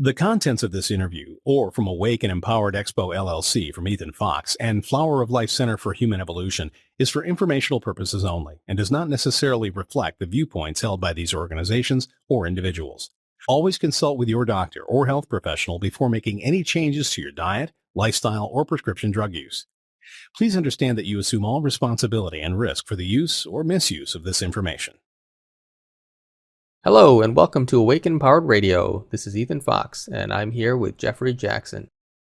The contents of this interview, or from Awake and Empowered Expo LLC from Ethann Fox and Flower of Life Center for Human Evolution, is for informational purposes only and does not necessarily reflect the viewpoints held by these organizations or individuals. Always consult with your doctor or health professional before making any changes to your diet, lifestyle, or prescription drug use. Please understand that you assume all responsibility and risk for the use or misuse of this information. Hello and welcome to Awake and Empowered Radio. This is Ethann Fox and I'm here with Jeffrey Jackson.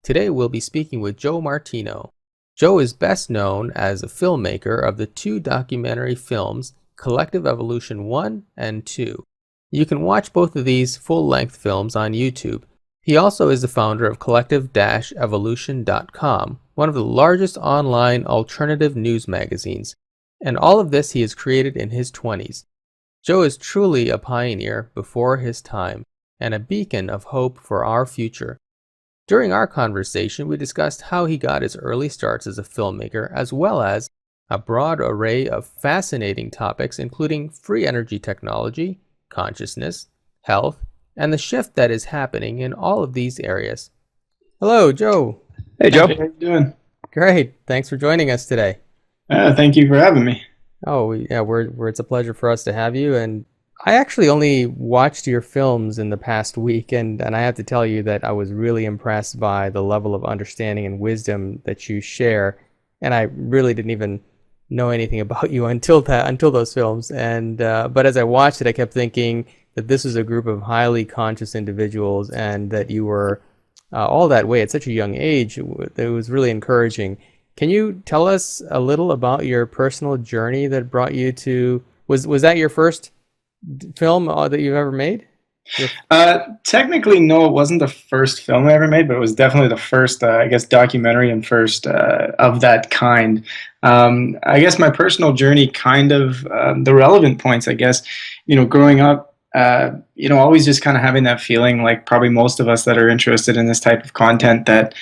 Today we'll be speaking with Joe Martino. Joe is best known as a filmmaker of the two documentary films Collective Evolution 1 and 2. You can watch both of these full-length films on YouTube. He also is the founder of collective-evolution.com, one of the largest online alternative news magazines. And all of this he has created in his 20s. Joe is truly a pioneer before his time and a beacon of hope for our future. During our conversation, we discussed how he got his early starts as a filmmaker, as well as a broad array of fascinating topics, including free energy technology, consciousness, health, and the shift that is happening in all of these areas. Hello, Joe. Hey, Joe. How you doing? Great. Thanks for joining us today. Thank you for having me. Oh, yeah, it's a pleasure for us to have you. And I actually only watched your films in the past week, and I have to tell you that I was really impressed by the level of understanding and wisdom that you share. And I really didn't even know anything about you until those films. And but as I watched it, I kept thinking that this was a group of highly conscious individuals, and that you were all that way at such a young age. It was really encouraging. Can you tell us a little about your personal journey that brought you to, was that your first film that you've ever made? Technically, no, it wasn't the first film I ever made, but it was definitely the first, documentary and first of that kind. I guess my personal journey, kind of the relevant points, I guess, growing up, always just kind of having that feeling, like probably most of us that are interested in this type of content, that,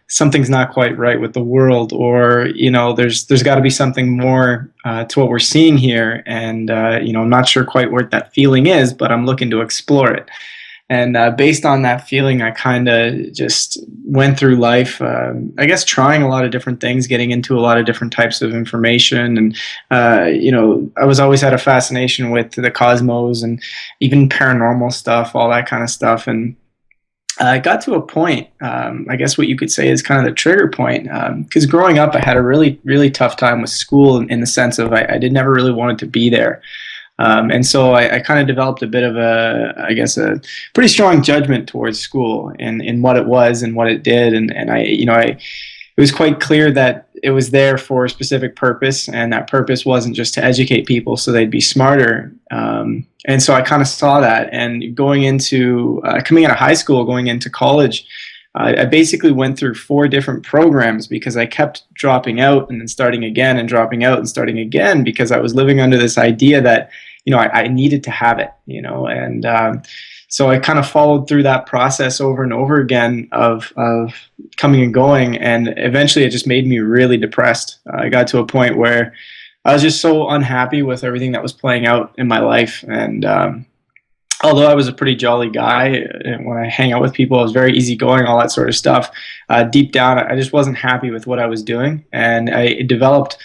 something's not quite right with the world, or, there's got to be something more to what we're seeing here. And, I'm not sure quite what that feeling is, but I'm looking to explore it. And based on that feeling, I kind of just went through life, trying a lot of different things, getting into a lot of different types of information. And, I was always had a fascination with the cosmos and even paranormal stuff, all that kind of stuff. And I got to a point, I guess what you could say is kind of the trigger point, because growing up, I had a really, really tough time with school in the sense of I did never really wanted to be there. And so I kind of developed a bit of a pretty strong judgment towards school and what it was and what it did. And it was quite clear that it was there for a specific purpose, and that purpose wasn't just to educate people so they'd be smarter. And so I kind of saw that, and coming out of high school, going into college, I basically went through 4 different programs because I kept dropping out and then starting again and dropping out and starting again, because I was living under this idea that, I needed to have it, and so I kind of followed through that process over and over again of coming and going, and eventually it just made me really depressed. I got to a point where I was just so unhappy with everything that was playing out in my life, and although I was a pretty jolly guy, and when I hang out with people, I was very easygoing, all that sort of stuff. Deep down, I just wasn't happy with what I was doing, and I developed,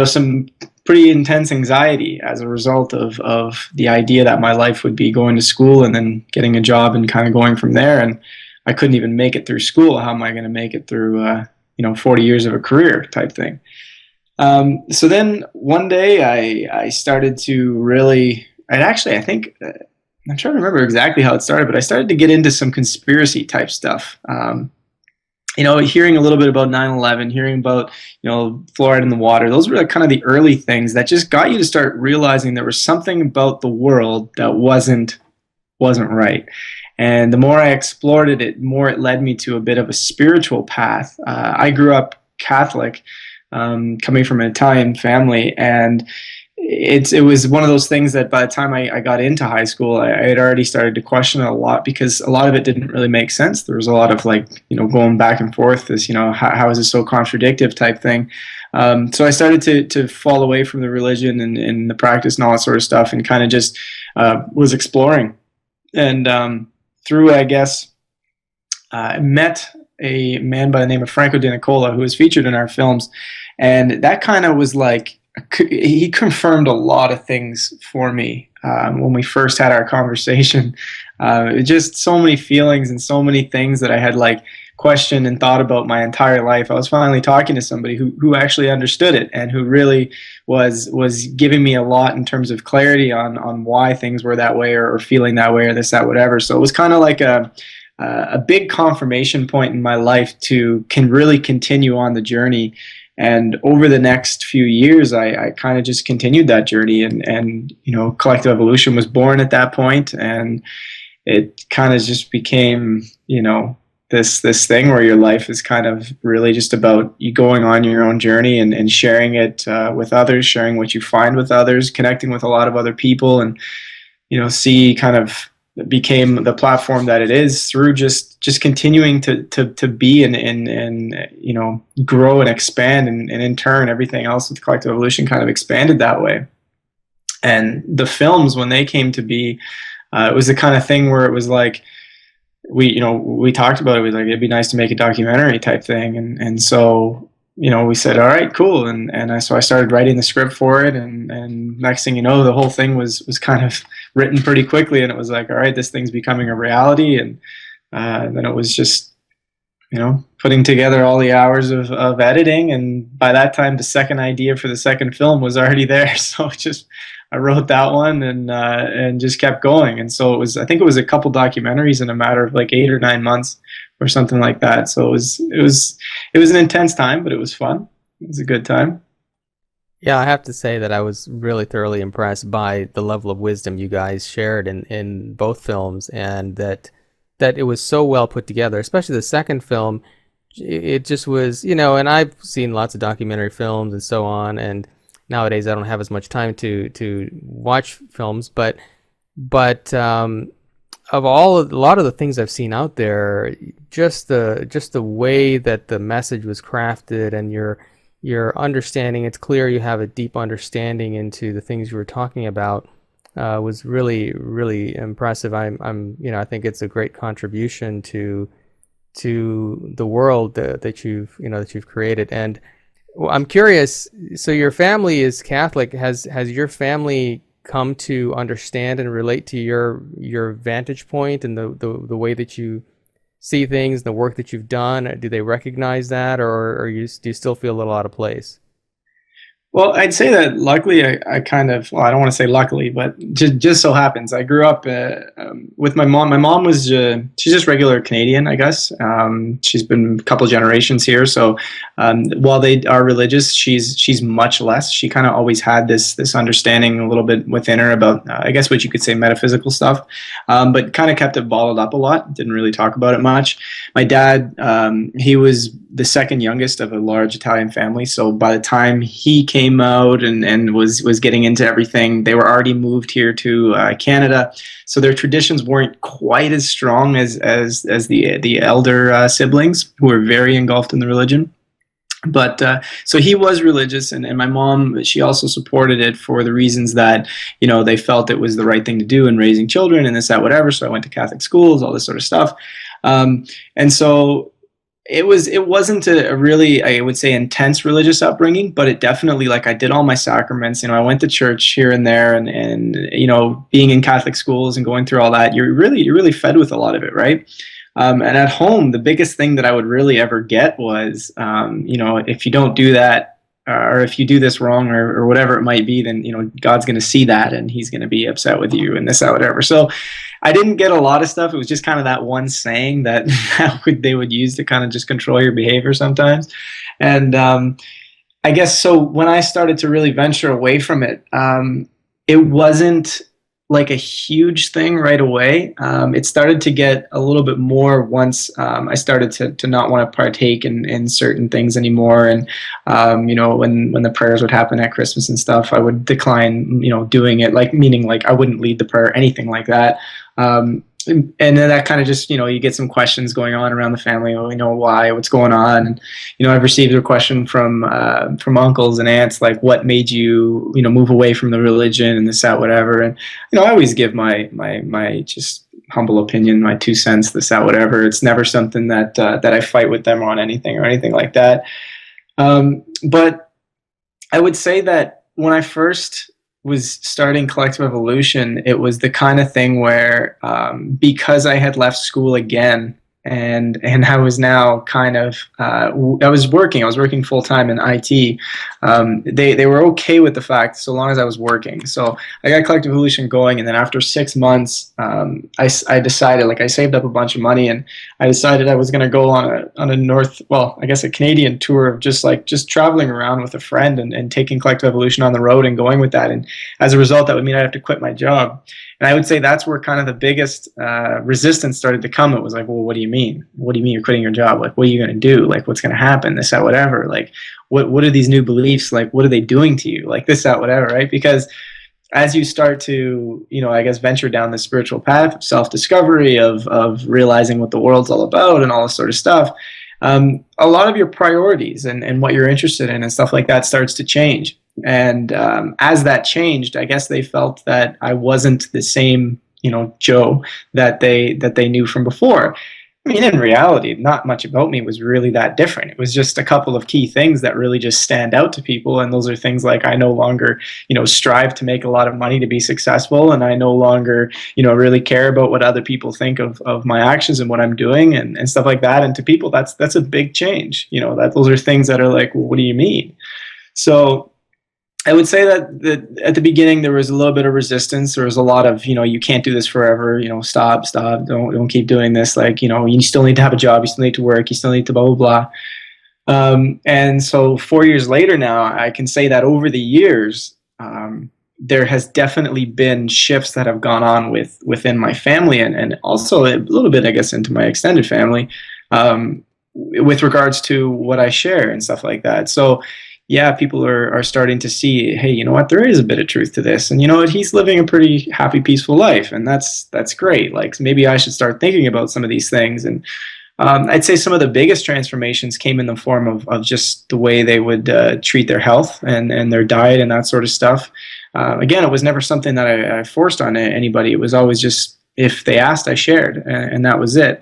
some pretty intense anxiety as a result of the idea that my life would be going to school and then getting a job and kind of going from there. And I couldn't even make it through school. How am I going to make it through, 40 years of a career type thing? So then one day I started to really, I'm trying to remember exactly how it started, but I started to get into some conspiracy type stuff. Hearing a little bit about 9/11, hearing about, fluoride in the water, those were kind of the early things that just got you to start realizing there was something about the world that wasn't right. And the more I explored it, the more it led me to a bit of a spiritual path. I grew up Catholic, coming from an Italian family, and it was one of those things that by the time I got into high school, I had already started to question it a lot, because a lot of it didn't really make sense. There was a lot of going back and forth, this, how is this so contradictive type thing. So I started to fall away from the religion and the practice and all that sort of stuff, and kind of just was exploring. And through, I guess, I met a man by the name of Franco De Nicola, who was featured in our films, and that kind of was like, he confirmed a lot of things for me when we first had our conversation. Just so many feelings and so many things that I had like questioned and thought about my entire life. I was finally talking to somebody who actually understood it and who really was giving me a lot in terms of clarity on why things were that way, or feeling that way, or this, that, whatever. So it was kind of like a big confirmation point in my life to can really continue on the journey. And over the next few years, I kind of just continued that journey, and Collective Evolution was born at that point, and it kind of just became, this thing where your life is kind of really just about you going on your own journey and sharing it with others, sharing what you find with others, connecting with a lot of other people, and see kind of became the platform that it is through just continuing to be and grow and expand, and in turn everything else with Collective Evolution kind of expanded that way. And the films, when they came to be, it was the kind of thing where it was like we talked about it. It was like, it'd be nice to make a documentary type thing, and so we said, all right, cool, so I started writing the script for it, and next thing you know, the whole thing was kind of written pretty quickly, and it was like, all right, this thing's becoming a reality, and then it was just putting together all the hours of editing, and by that time the second idea for the second film was already there. So I wrote that one and just kept going, and so I think it was a couple documentaries in a matter of like 8 or 9 months or something like that. So it was an intense time, but it was fun. It was a good time. Yeah, I have to say that I was really thoroughly impressed by the level of wisdom you guys shared in both films, and that it was so well put together, especially the second film. It just was, and I've seen lots of documentary films and so on, and nowadays I don't have as much time to watch films, but of a lot of the things I've seen out there, just the way that the message was crafted, and your understanding, it's clear you have a deep understanding into the things you were talking about, was really, really impressive. I think it's a great contribution to the world that you've created. And I'm curious, so your family is Catholic. Has your family come to understand and relate to your vantage point and the way that you see things, the work that you've done? Do they recognize that, or do you still feel a little out of place? Well, I'd say that luckily, I kind of, well, I don't want to say luckily, but just so happens I grew up with my mom. My mom was she's just regular Canadian, I guess. She's been a couple generations here, so while they are religious, she's much less. She kind of always had this understanding a little bit within her about, I guess, what you could say metaphysical stuff, but kind of kept it bottled up a lot. Didn't really talk about it much. My dad, he was the second youngest of a large Italian family, so by the time he came out and was getting into everything, they were already moved here to Canada, so their traditions weren't quite as strong as the elder siblings, who were very engulfed in the religion. But so he was religious, and my mom, she also supported it for the reasons that they felt it was the right thing to do in raising children and this, that, whatever. So I went to Catholic schools, all this sort of stuff, and so it wasn't a really, I would say, intense religious upbringing, but it definitely, like, I did all my sacraments. I went to church here and there, and being in Catholic schools and going through all that, you're really fed with a lot of it, right? And at home, the biggest thing that I would really ever get was, if you don't do that, or if you do this wrong, or whatever it might be, then God's going to see that, and He's going to be upset with you, and this, that, whatever. So I didn't get a lot of stuff. It was just kind of that one saying that they would use to kind of just control your behavior sometimes. And I guess so when I started to really venture away from it, it wasn't like a huge thing right away. It started to get a little bit more once I started to not want to partake in certain things anymore. And, when the prayers would happen at Christmas and stuff, I would decline, doing it, meaning I wouldn't lead the prayer, anything like that. And then that kind of just, you get some questions going on around the family. Why, what's going on? And, I've received a question from uncles and aunts, like, what made you, move away from the religion and this, that, whatever. And, I always give my just humble opinion, my 2 cents, this, that, whatever. It's never something that I fight with them on anything or anything like that. But I would say that when I first was starting Collective Evolution, it was the kind of thing where because I had left school again, and I was now kind of I was working full time in IT. They were okay with the fact so long as I was working. So I got Collective Evolution going, and then after 6 months, I decided, like, I saved up a bunch of money, and I decided I was going to go on a Canadian tour of just traveling around with a friend and taking Collective Evolution on the road and going with that. And as a result, that would mean I'd have to quit my job. And I would say that's where kind of the biggest resistance started to come. It was like, well, what do you mean? What do you mean you're quitting your job? Like, what are you going to do? Like, what's going to happen? This, that, whatever. Like, what are these new beliefs? Like, what are they doing to you? Like, this, that, whatever, right? Because as you start to, I guess, venture down the spiritual path of self-discovery, of realizing what the world's all about and all this sort of stuff, a lot of your priorities and what you're interested in and stuff like that starts to change. And as that changed, I guess they felt that I wasn't the same, Joe that they knew from before. I mean, in reality, not much about me was really that different. It was just a couple of key things that really just stand out to people. And those are things like I no longer, strive to make a lot of money to be successful. And I no longer, really care about what other people think of my actions and what I'm doing and stuff like that. And to people, that's a big change. Those are things that are like, well, what do you mean? So I would say that at the beginning there was a little bit of resistance. There was a lot of, you can't do this forever. Stop, don't keep doing this. Like, you still need to have a job. You still need to work. You still need to blah, blah, blah. And so 4 years later now, I can say that over the years, there has definitely been shifts that have gone on within my family and also a little bit, I guess, into my extended family with regards to what I share and stuff like that. So yeah, people are starting to see, hey, you know what, there is a bit of truth to this. And you know what, he's living a pretty happy, peaceful life. And that's great. Like, maybe I should start thinking about some of these things. And I'd say some of the biggest transformations came in the form of just the way they would treat their health and their diet and that sort of stuff. Again, it was never something that I forced on anybody. It was always just, if they asked, I shared, and that was it.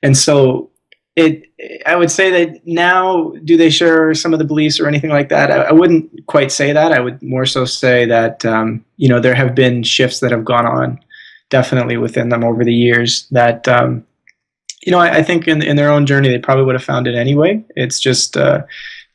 And so I would say that now, do they share some of the beliefs or anything like that? I wouldn't quite say that. I would more so say that, there have been shifts that have gone on definitely within them over the years that, I think in their own journey, they probably would have found it anyway. It's just, it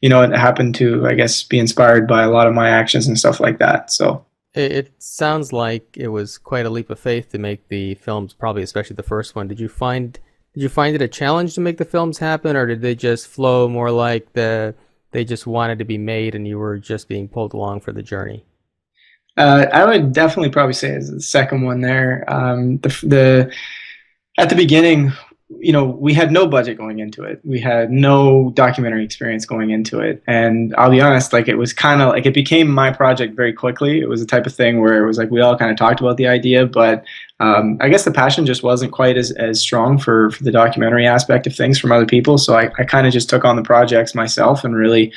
happened to, I guess, be inspired by a lot of my actions and stuff like that. So it sounds like it was quite a leap of faith to make the films, probably especially the first one. Did you find it a challenge to make the films happen, or did they just flow more like they just wanted to be made and you were just being pulled along for the journey? I would definitely probably say it's the second one there. At the beginning, we had no budget going into it. We had no documentary experience going into it. And I'll be honest, like, it was kind of like, it became my project very quickly. It was the type of thing where it was like, we all kind of talked about the idea, but I guess the passion just wasn't quite as strong for the documentary aspect of things from other people. So I kind of just took on the projects myself and really,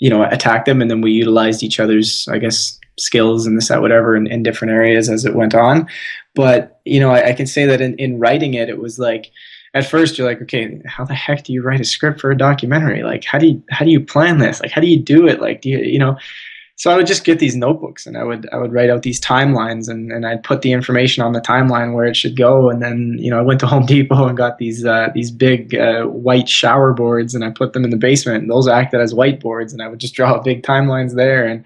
attacked them. And then we utilized each other's, I guess, skills and this, that, whatever in different areas as it went on. But, I can say that in writing it, it was like, at first you're like, okay, how the heck do you write a script for a documentary? Like, how do you plan this? Like, how do you do it? Like, so I would just get these notebooks and I would write out these timelines and I'd put the information on the timeline where it should go. And then, I went to Home Depot and got these big white shower boards and I put them in the basement, and those acted as whiteboards, and I would just draw big timelines there. And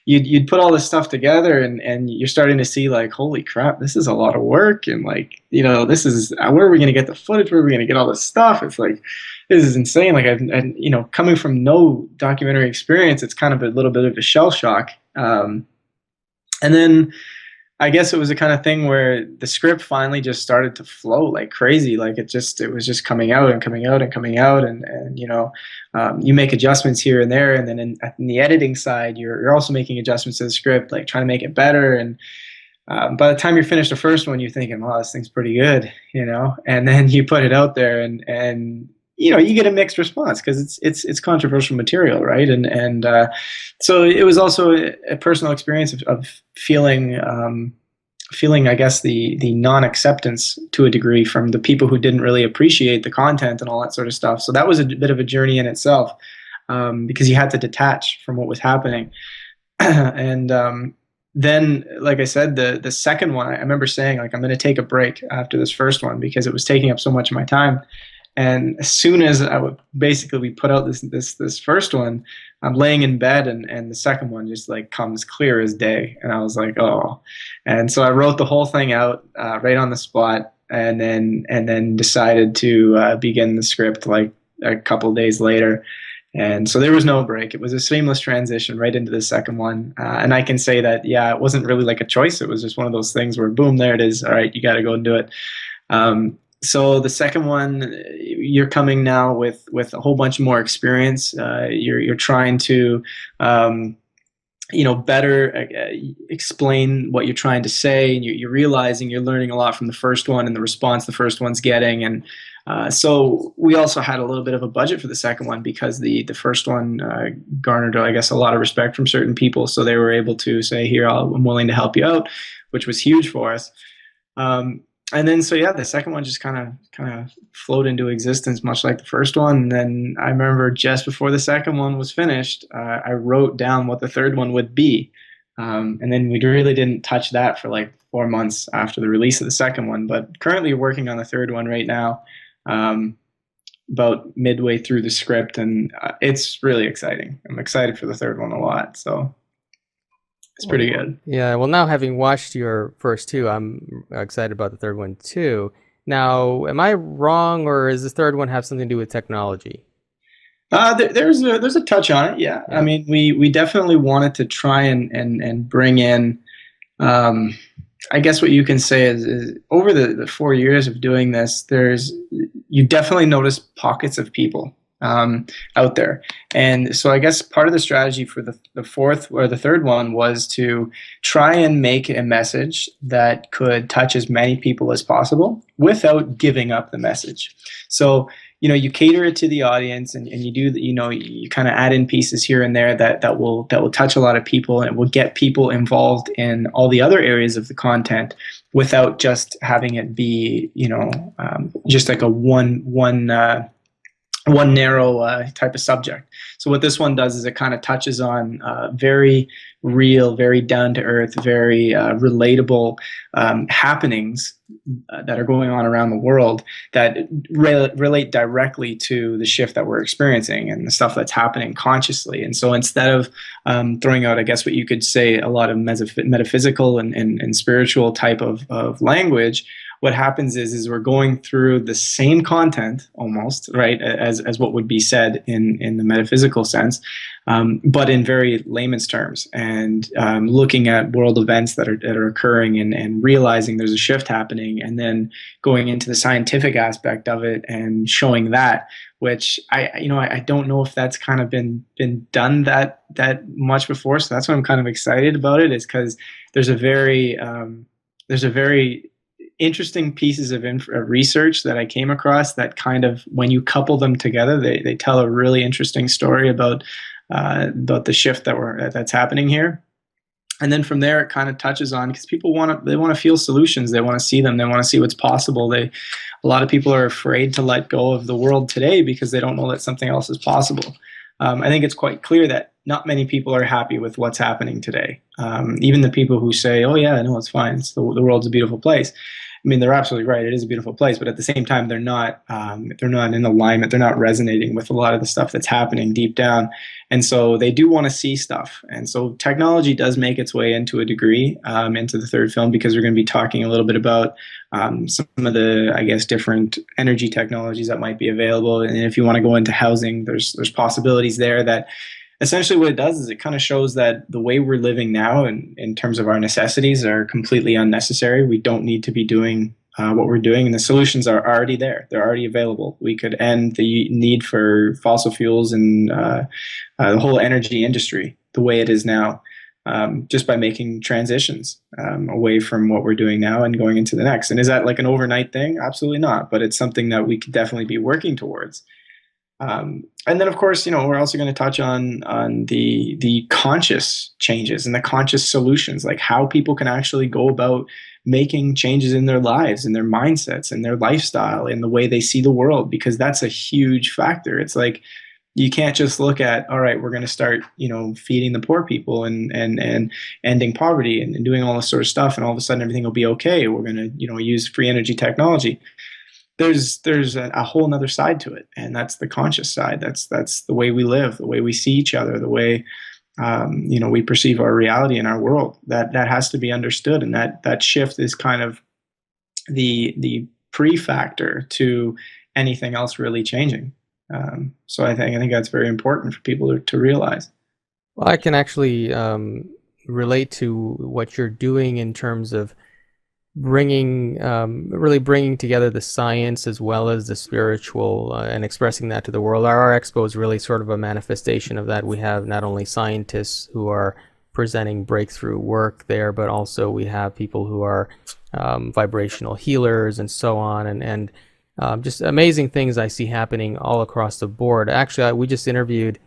you'd put all this stuff together and you're starting to see, like, holy crap, this is a lot of work. And like, this is, where are we going to get the footage? Where are we going to get all this stuff? It's like, this is insane. Like, and coming from no documentary experience, it's kind of a little bit of a shell shock. And then I guess it was the kind of thing where the script finally just started to flow like crazy. Like, it was just coming out and coming out and coming out. And you make adjustments here and there. And then in the editing side, you're also making adjustments to the script, like trying to make it better. And by the time you finish the first one, you're thinking, wow, this thing's pretty good, and then you put it out there and you get a mixed response because it's controversial material, right? And so it was also a personal experience of feeling feeling, I guess, the non-acceptance to a degree from the people who didn't really appreciate the content and all that sort of stuff. So that was a bit of a journey in itself, because you had to detach from what was happening. And then, like I said, the second one, I remember saying, like, I'm going to take a break after this first one because it was taking up so much of my time. And as soon as I would basically we put out this first one, I'm laying in bed, and the second one just like comes clear as day. And I was like, oh. And so I wrote the whole thing out right on the spot, and then decided to begin the script like a couple of days later. And so there was no break. It was a seamless transition right into the second one. And I can say that, yeah, it wasn't really like a choice. It was just one of those things where, boom, there it is. All right, you got to go and do it. So the second one, you're coming now with a whole bunch more experience. You're trying to, better explain what you're trying to say, and you're realizing you're learning a lot from the first one and the response the first one's getting. And so we also had a little bit of a budget for the second one because the first one garnered, I guess, a lot of respect from certain people. So they were able to say, here, I'm willing to help you out, which was huge for us. And then, so yeah, the second one just kind of flowed into existence, much like the first one. And then I remember just before the second one was finished, I wrote down what the third one would be. And then we really didn't touch that for like 4 months after the release of the second one. But currently working on the third one right now, about midway through the script, and it's really exciting. I'm excited for the third one a lot. So it's pretty good. Yeah, well, now having watched your first two, I'm excited about the third one too. Now, am I wrong, or does the third one have something to do with technology? There's a touch on it, yeah. I mean, we definitely wanted to try and bring in, I guess what you can say is over the 4 years of doing this, you definitely notice pockets of people out there. And so I guess part of the strategy for the fourth or the third one was to try and make a message that could touch as many people as possible without giving up the message. So, you cater it to the audience, and you do, you kind of add in pieces here and there that will touch a lot of people, and it will get people involved in all the other areas of the content without just having it be, just like a one narrow type of subject. So what this one does is it kind of touches on very real, very down-to-earth, very relatable happenings that are going on around the world that relate directly to the shift that we're experiencing and the stuff that's happening consciously. And so instead of throwing out, I guess what you could say, a lot of metaphysical and spiritual type of language, what happens is we're going through the same content almost, right, as what would be said in the metaphysical sense, but in very layman's terms, and looking at world events that are occurring and realizing there's a shift happening, and then going into the scientific aspect of it and showing that, which I don't know if that's kind of been done that much before. So that's why I'm kind of excited about it, is because there's a very interesting pieces of research that I came across that kind of, when you couple them together, they tell a really interesting story about the shift that's happening here. And then from there, it kind of touches on, because people want to feel solutions, they want to see them, they want to see what's possible. A lot of people are afraid to let go of the world today because they don't know that something else is possible. I think it's quite clear that not many people are happy with what's happening today. Even the people who say, "Oh yeah, no, it's fine. The world's a beautiful place." I mean, they're absolutely right. It is a beautiful place, but at the same time, they're not in alignment. They're not resonating with a lot of the stuff that's happening deep down, and so they do want to see stuff. And so technology does make its way into a degree into the third film, because we're going to be talking a little bit about some of the, I guess, different energy technologies that might be available. And if you want to go into housing, there's possibilities there that. Essentially what it does is it kind of shows that the way we're living now in terms of our necessities are completely unnecessary. We don't need to be doing what we're doing, and the solutions are already there. They're already available. We could end the need for fossil fuels and the whole energy industry the way it is now, just by making transitions away from what we're doing now and going into the next. And is that like an overnight thing? Absolutely not. But it's something that we could definitely be working towards. And then, of course, we're also going to touch on the conscious changes and the conscious solutions, like how people can actually go about making changes in their lives, in their mindsets, in their lifestyle, in the way they see the world, because that's a huge factor. It's like you can't just look at, all right, we're going to start, feeding the poor people and ending poverty and doing all this sort of stuff, and all of a sudden everything will be okay. We're going to, use free energy technology. There's a whole nother side to it, and that's the conscious side. That's the way we live, the way we see each other, the way we perceive our reality in our world. That has to be understood, and that shift is kind of the pre-factor to anything else really changing. So I think that's very important for people to realize. Well, I can actually relate to what you're doing in terms of really bringing together the science as well as the spiritual and expressing that to the world. Our expo is really sort of a manifestation of that. We have not only scientists who are presenting breakthrough work there, but also we have people who are vibrational healers and so on, and just amazing things I see happening all across the board. Actually, we just interviewed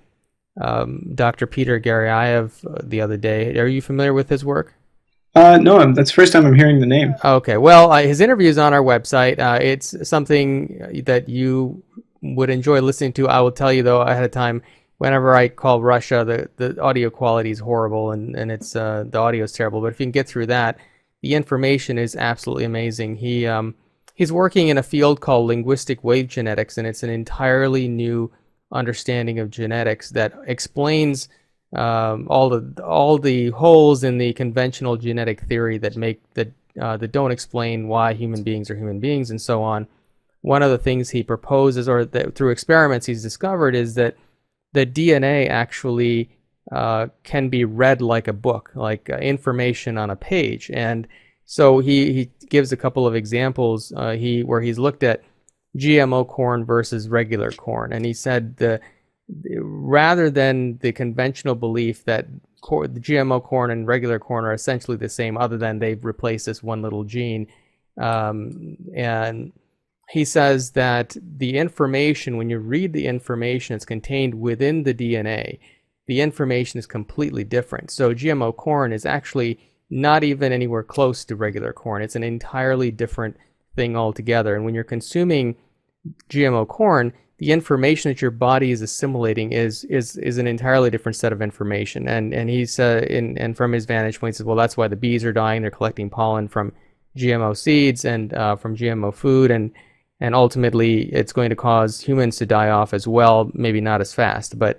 Dr. Peter Garyaev the other day. Are you familiar with his work? No, that's the first time I'm hearing the name. Okay, well, his interview is on our website. It's something that you would enjoy listening to. I will tell you, though, ahead of time, whenever I call Russia, the audio quality is horrible, and it's the audio is terrible. But if you can get through that, the information is absolutely amazing. He's working in a field called linguistic wave genetics, and it's an entirely new understanding of genetics that explains all the holes in the conventional genetic theory that don't explain why human beings are human beings and so on. One of the things he proposes, or that through experiments he's discovered, is that the DNA actually can be read like a book, like information on a page. And so he gives a couple of examples where he's looked at GMO corn versus regular corn, and he said rather than the conventional belief that the GMO corn and regular corn are essentially the same, other than they've replaced this one little gene, and he says that the information, when you read the information that's contained within the DNA, the information is completely different. So GMO corn is actually not even anywhere close to regular corn. It's an entirely different thing altogether. And when you're consuming GMO corn, the information that your body is assimilating is an entirely different set of information. And he's and from his vantage point, he says, well, that's why the bees are dying. They're collecting pollen from GMO seeds and from GMO food, and ultimately it's going to cause humans to die off as well. Maybe not as fast, but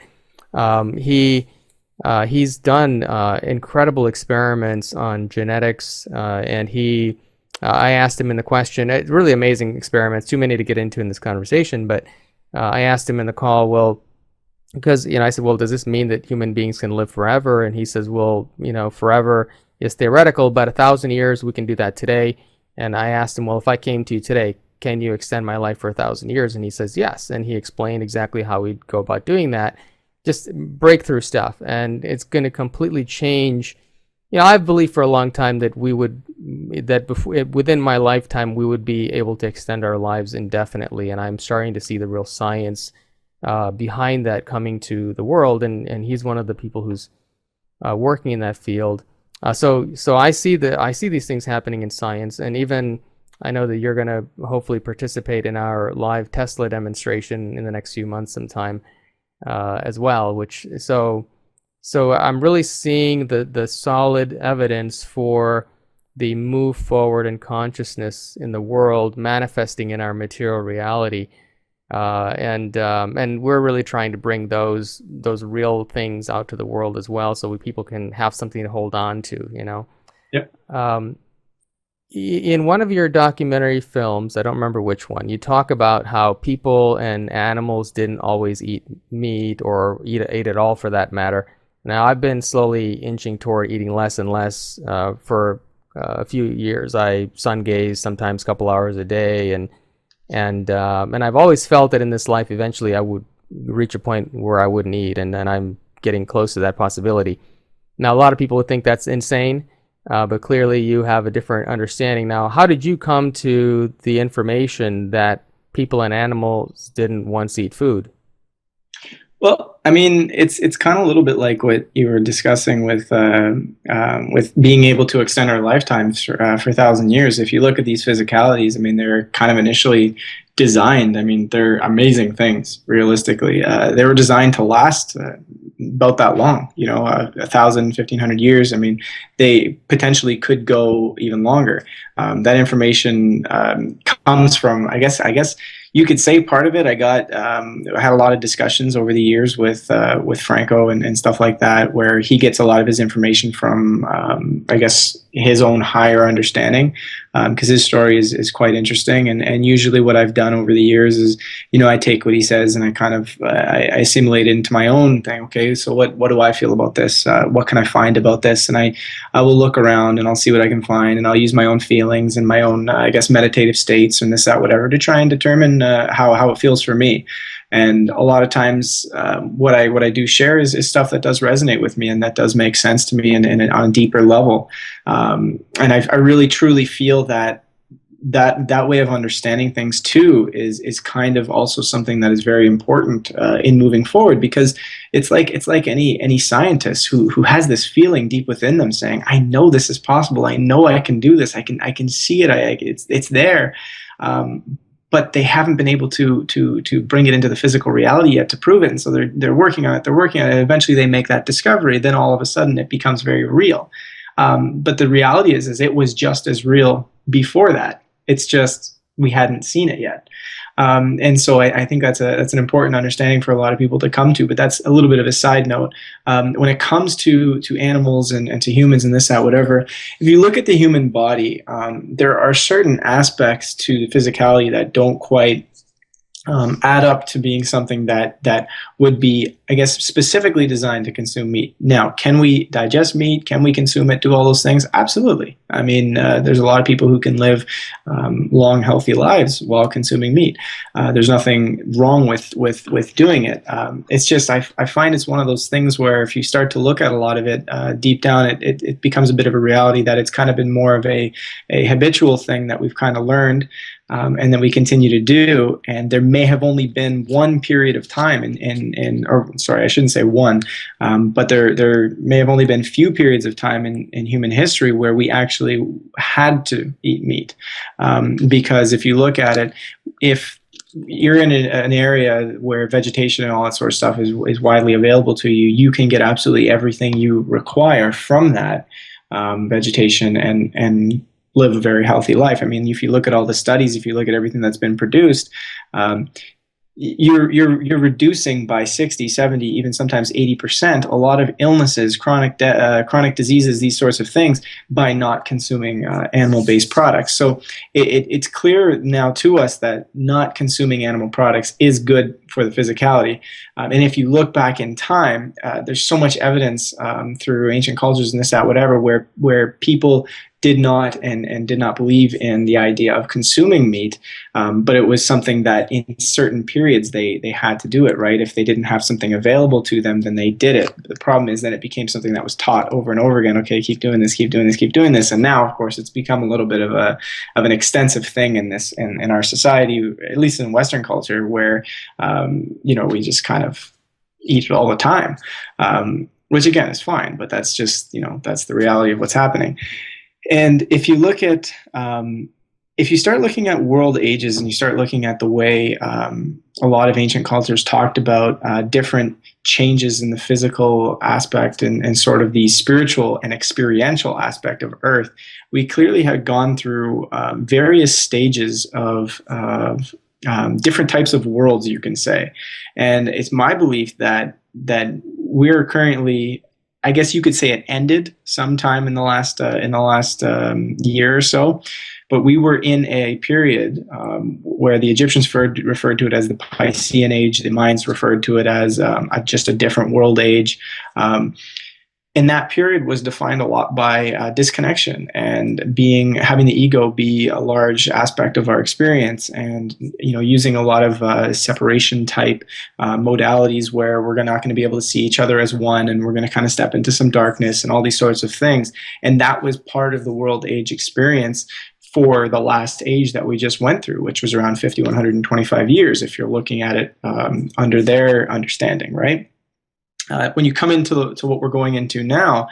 he's done incredible experiments on genetics, and I asked him in the question, really amazing experiments, too many to get into in this conversation, but I asked him in the call, well, because, I said, well, does this mean that human beings can live forever? And he says, well, forever is theoretical, but 1,000 years, we can do that today. And I asked him, well, if I came to you today, can you extend my life for 1,000 years? And he says, yes. And he explained exactly how we'd go about doing that. Just breakthrough stuff. And it's going to completely change. I've believed for a long time that within my lifetime, we would be able to extend our lives indefinitely. And I'm starting to see the real science behind that coming to the world. And he's one of the people who's working in that field. So I see these things happening in science. And even I know that you're going to hopefully participate in our live Tesla demonstration in the next few months sometime as well, So I'm really seeing the solid evidence for the move forward in consciousness in the world manifesting in our material reality, and we're really trying to bring those real things out to the world as well, so people can have something to hold on to. Yep. In one of your documentary films, I don't remember which one, you talk about how people and animals didn't always eat meat or eat at all for that matter. Now, I've been slowly inching toward eating less and less for a few years. I sun gaze sometimes a couple hours a day, and I've always felt that in this life, eventually I would reach a point where I wouldn't eat, and I'm getting close to that possibility. Now, a lot of people would think that's insane, but clearly you have a different understanding. Now, how did you come to the information that people and animals didn't once eat food? Well, I mean, it's kind of a little bit like what you were discussing with being able to extend our lifetimes for 1,000 years. If you look at these physicalities, I mean, they're kind of initially designed. I mean, they're amazing things. Realistically, they were designed to last about that long. 1,000, 1,500 years. I mean, they potentially could go even longer. That information comes from, I guess you could say part of it. I had a lot of discussions over the years with Franco and stuff like that, where he gets a lot of his information from, I guess, his own higher understanding, because his story is quite interesting. And usually what I've done over the years is, I take what he says and I kind of I assimilate it into my own thing. Okay, so what do I feel about this? What can I find about this? And I will look around and I'll see what I can find, and I'll use my own feelings and my own, I guess, meditative states and this, that, whatever, to try and determine how it feels for me. And a lot of times, what I do share is stuff that does resonate with me and that does make sense to me, and on a deeper level. And I really truly feel that way of understanding things too is kind of also something that is very important in moving forward, because it's like any scientist who has this feeling deep within them saying, I know this is possible, I know I can do this, I can see it, it's there. But they haven't been able to bring it into the physical reality yet to prove it. And so they're working on it. And eventually they make that discovery. Then all of a sudden it becomes very real. But the reality is it was just as real before that. It's just we hadn't seen it yet. And so I think that's an important understanding for a lot of people to come to. But that's a little bit of a side note. When it comes to animals and to humans and this, that, whatever, if you look at the human body, there are certain aspects to the physicality that don't quite add up to being something that would be, I guess, specifically designed to consume meat. Now, can we digest meat? Can we consume it? Do all those things? Absolutely. I mean, there's a lot of people who can live long, healthy lives while consuming meat. There's nothing wrong with doing it. It's just I find it's one of those things where if you start to look at a lot of it deep down, it becomes a bit of a reality that it's kind of been more of a habitual thing that we've kind of learned. And that we continue to do, and there may have only been one period of time or sorry, I shouldn't say one, but there may have only been few periods of time in human history where we actually had to eat meat, because if you look at it, if you're in an area where vegetation and all that sort of stuff is widely available to you, you can get absolutely everything you require from that vegetation and live a very healthy life. I mean, if you look at all the studies, if you look at everything that's been produced, you're reducing by 60, 70, even sometimes 80% a lot of illnesses, chronic diseases, these sorts of things, by not consuming animal-based products. So it's clear now to us that not consuming animal products is good for the physicality. And if you look back in time, there's so much evidence through ancient cultures and this, that, whatever, where people did not and did not believe in the idea of consuming meat, but it was something that in certain periods they had to do it, right? If they didn't have something available to them, then they did it. The problem is that it became something that was taught over and over again. Okay, keep doing this, keep doing this, keep doing this, and now, of course, it's become a little bit of an extensive thing in our society, at least in Western culture, where we just kind of eat it all the time, which again is fine, but that's just that's the reality of what's happening. And if you look at, if you start looking at world ages and you start looking at the way a lot of ancient cultures talked about different changes in the physical aspect and sort of the spiritual and experiential aspect of Earth, we clearly had gone through various stages of different types of worlds, you can say. And it's my belief that we're currently, I guess you could say it ended sometime in the last year or so, but we were in a period where the Egyptians referred to it as the Piscean Age. The Mayans referred to it as just a different world age. And that period was defined a lot by disconnection and having the ego be a large aspect of our experience, and using a lot of separation type modalities where we're not going to be able to see each other as one, and we're going to kind of step into some darkness and all these sorts of things. And that was part of the world age experience for the last age that we just went through, which was around 5,125 years, if you're looking at it under their understanding, right? When you come into to what we're going into now,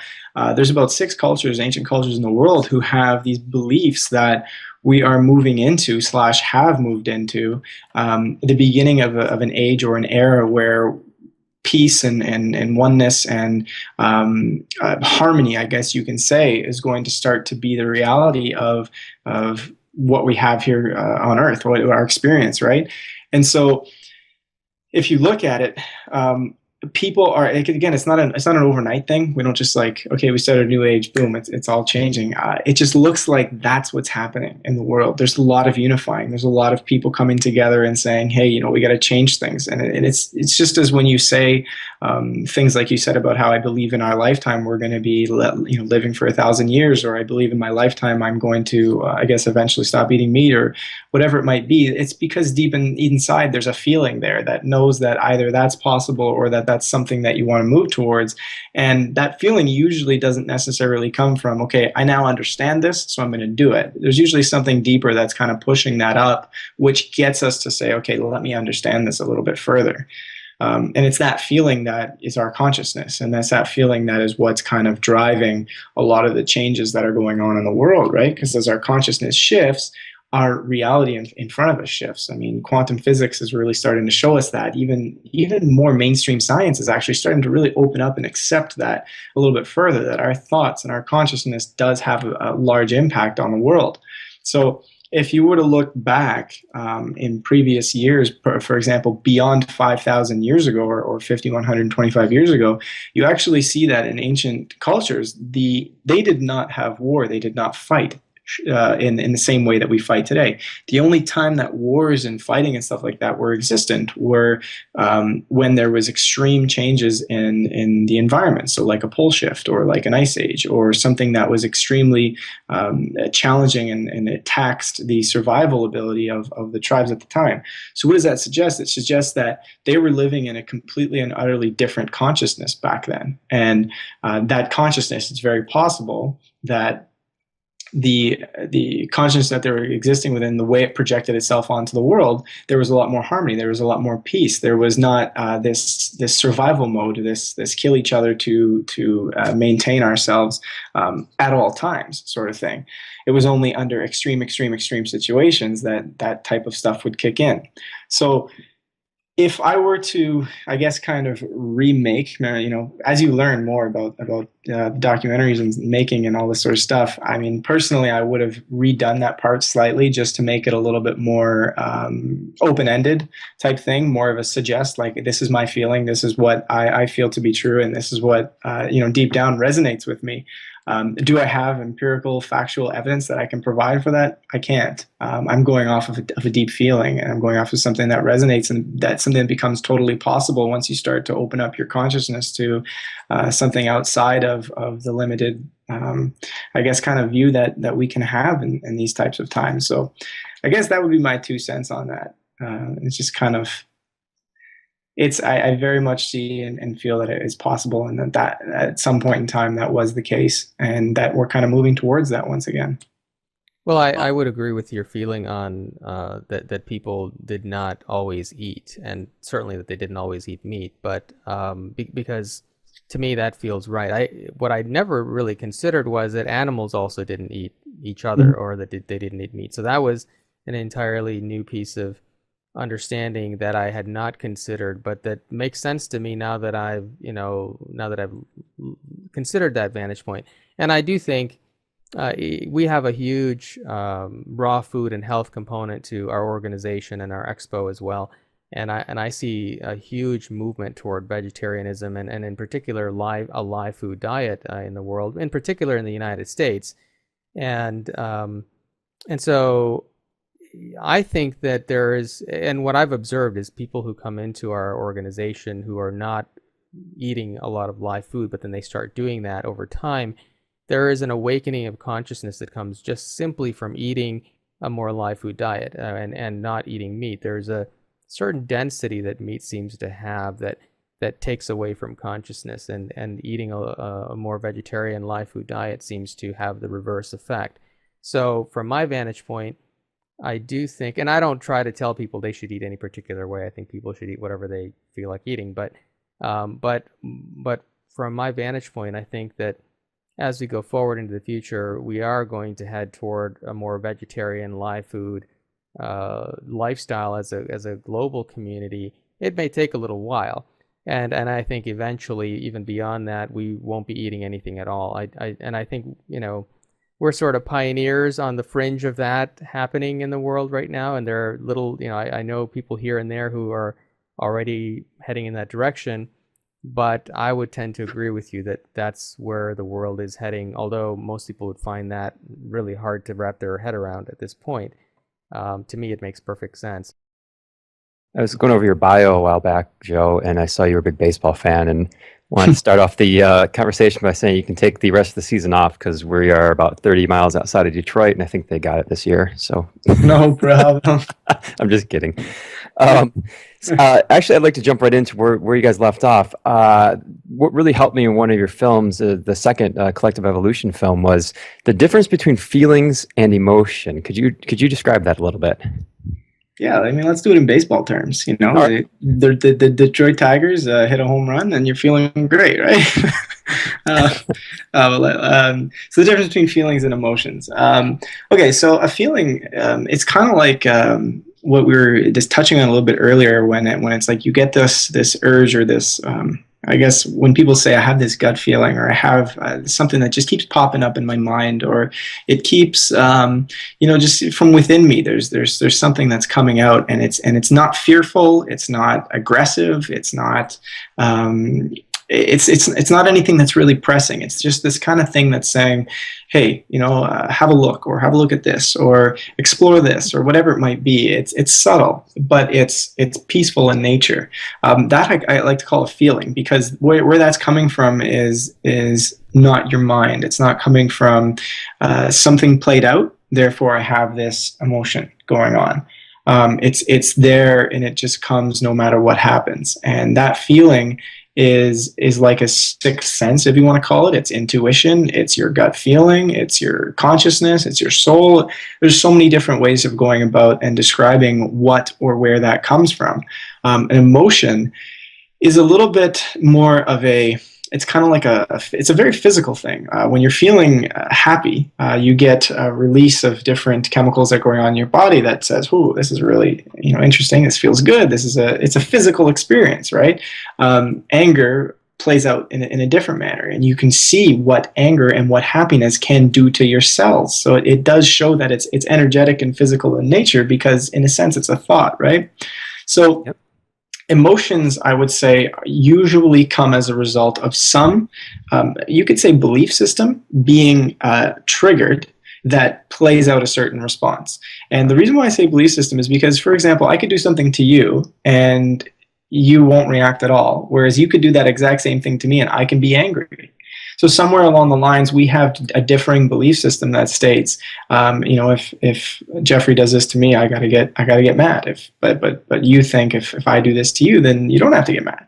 there's about 6 cultures, ancient cultures in the world, who have these beliefs that we are moving into / have moved into the beginning of an age or an era where peace and oneness and harmony, I guess you can say, is going to start to be the reality of what we have here on Earth, what our experience, right? And so, if you look at it, people are, again, it's not an overnight thing. We don't just like, okay, we started a new age, boom, it's all changing. It just looks like that's what's happening in the world. There's a lot of unifying. There's a lot of people coming together and saying, hey, we got to change things. And it's just as when you say things like you said about how I believe in our lifetime we're going to be living for 1,000 years, or I believe in my lifetime I'm going to I guess eventually stop eating meat, or whatever it might be. It's because deep inside there's a feeling there that knows that either that's possible or that's something that you want to move towards. And that feeling usually doesn't necessarily come from, okay, I now understand this, so I'm going to do it. There's usually something deeper that's kind of pushing that up, which gets us to say, okay, let me understand this a little bit further. And it's that feeling that is our consciousness. And that's that feeling that is what's kind of driving a lot of the changes that are going on in the world, right? Because as our consciousness shifts, our reality in front of us shifts. I mean, quantum physics is really starting to show us that. Even more mainstream science is actually starting to really open up and accept that a little bit further, that our thoughts and our consciousness does have a large impact on the world. So if you were to look back in previous years, for example, beyond 5,000 years ago or 5,125 years ago, you actually see that in ancient cultures, they did not have war, they did not fight in the same way that we fight today. The only time that wars and fighting and stuff like that were existent were when there was extreme changes in the environment. So like a pole shift or like an ice age or something that was extremely challenging and it taxed the survival ability of the tribes at the time. So what does that suggest? It suggests that they were living in a completely and utterly different consciousness back then. And that consciousness, it's very possible that the consciousness that they were existing within, the way it projected itself onto the world, there was a lot more harmony, there was a lot more peace, there was not this survival mode, this kill each other to maintain ourselves at all times sort of thing. It was only under extreme situations that type of stuff would kick in. So if I were to, I guess, kind of remake, as you learn more about documentaries and making and all this sort of stuff, I mean, personally, I would have redone that part slightly just to make it a little bit more open-ended type thing, more of a suggest, like, this is my feeling, this is what I feel to be true, and this is what, deep down resonates with me. Do I have empirical, factual evidence that I can provide for that? I can't. I'm going off of a deep feeling, and I'm going off of something that resonates, and that's something that becomes totally possible once you start to open up your consciousness to something outside of the limited, I guess, kind of view that we can have in these types of times. So I guess that would be my 2 cents on that. It's just kind of, I very much see and feel that it is possible, and that at some point in time that was the case, and that we're kind of moving towards that once again. Well, I would agree with your feeling on that people did not always eat, and certainly that they didn't always eat meat, but because to me that feels right. What I never really considered was that animals also didn't eat each other, or that they didn't eat meat. So that was an entirely new piece of understanding that I had not considered, but that makes sense to me now that I've considered that vantage point. And I do think we have a huge raw food and health component to our organization and our expo as well. And I see a huge movement toward vegetarianism and in particular a live food diet in the world, in particular in the United States. And so I think that there is, and what I've observed is people who come into our organization who are not eating a lot of live food, but then they start doing that over time, there is an awakening of consciousness that comes just simply from eating a more live food diet and not eating meat. There's a certain density that meat seems to have that takes away from consciousness, and eating a more vegetarian live food diet seems to have the reverse effect. So from my vantage point, I do think, and I don't try to tell people they should eat any particular way. I think people should eat whatever they feel like eating. But from my vantage point, I think that as we go forward into the future, we are going to head toward a more vegetarian, live food lifestyle as a global community. It may take a little while, and I think eventually, even beyond that, we won't be eating anything at all. I think, we're sort of pioneers on the fringe of that happening in the world right now, and there are little, I know people here and there who are already heading in that direction. But I would tend to agree with you that that's where the world is heading, although most people would find that really hard to wrap their head around at this point. To me, it makes perfect sense. I was going over your bio a while back, Joe, and I saw you were a big baseball fan, and wanted to start off the conversation by saying you can take the rest of the season off because we are about 30 miles outside of Detroit, and I think they got it this year. So no problem. I'm just kidding. Actually, I'd like to jump right into where you guys left off. What really helped me in one of your films, the second Collective Evolution film, was the difference between feelings and emotion. Could you describe that a little bit? Yeah, I mean, let's do it in baseball terms. Right. The Detroit Tigers hit a home run, and you're feeling great, right? So the difference between feelings and emotions. Okay, so a feeling, it's kind of like what we were just touching on a little bit earlier, when it's like you get this urge or this. I guess when people say I have this gut feeling, or I have something that just keeps popping up in my mind, or it keeps, just from within me, there's something that's coming out, and it's not fearful, it's not aggressive, it's not, it's not anything that's really pressing. It's just this kind of thing that's saying, hey, have a look, or have a look at this, or explore this, or whatever it might be. It's subtle, but it's peaceful in nature. That I like to call a feeling, because where that's coming from is not your mind. It's not coming from something played out. Therefore, I have this emotion going on. It's there, and it just comes no matter what happens. And that feeling is like a sixth sense, if you want to call it. It's intuition, it's your gut feeling, it's your consciousness, it's your soul. There's so many different ways of going about and describing what or where that comes from. An emotion is a little bit more of it's kind of like it's a very physical thing. When you're feeling happy, you get a release of different chemicals that are going on in your body that says, "Ooh, this is really interesting. This feels good. It's a physical experience, right?" Anger plays out in a different manner, and you can see what anger and what happiness can do to your cells. So it does show that it's energetic and physical in nature, because in a sense it's a thought, right? So. Yep. Emotions, I would say, usually come as a result of some, you could say, belief system being triggered that plays out a certain response. And the reason why I say belief system is because, for example, I could do something to you and you won't react at all, whereas you could do that exact same thing to me and I can be angry. So somewhere along the lines, we have a differing belief system that states, if Jeffrey does this to me, I gotta get mad. But you think if I do this to you, then you don't have to get mad.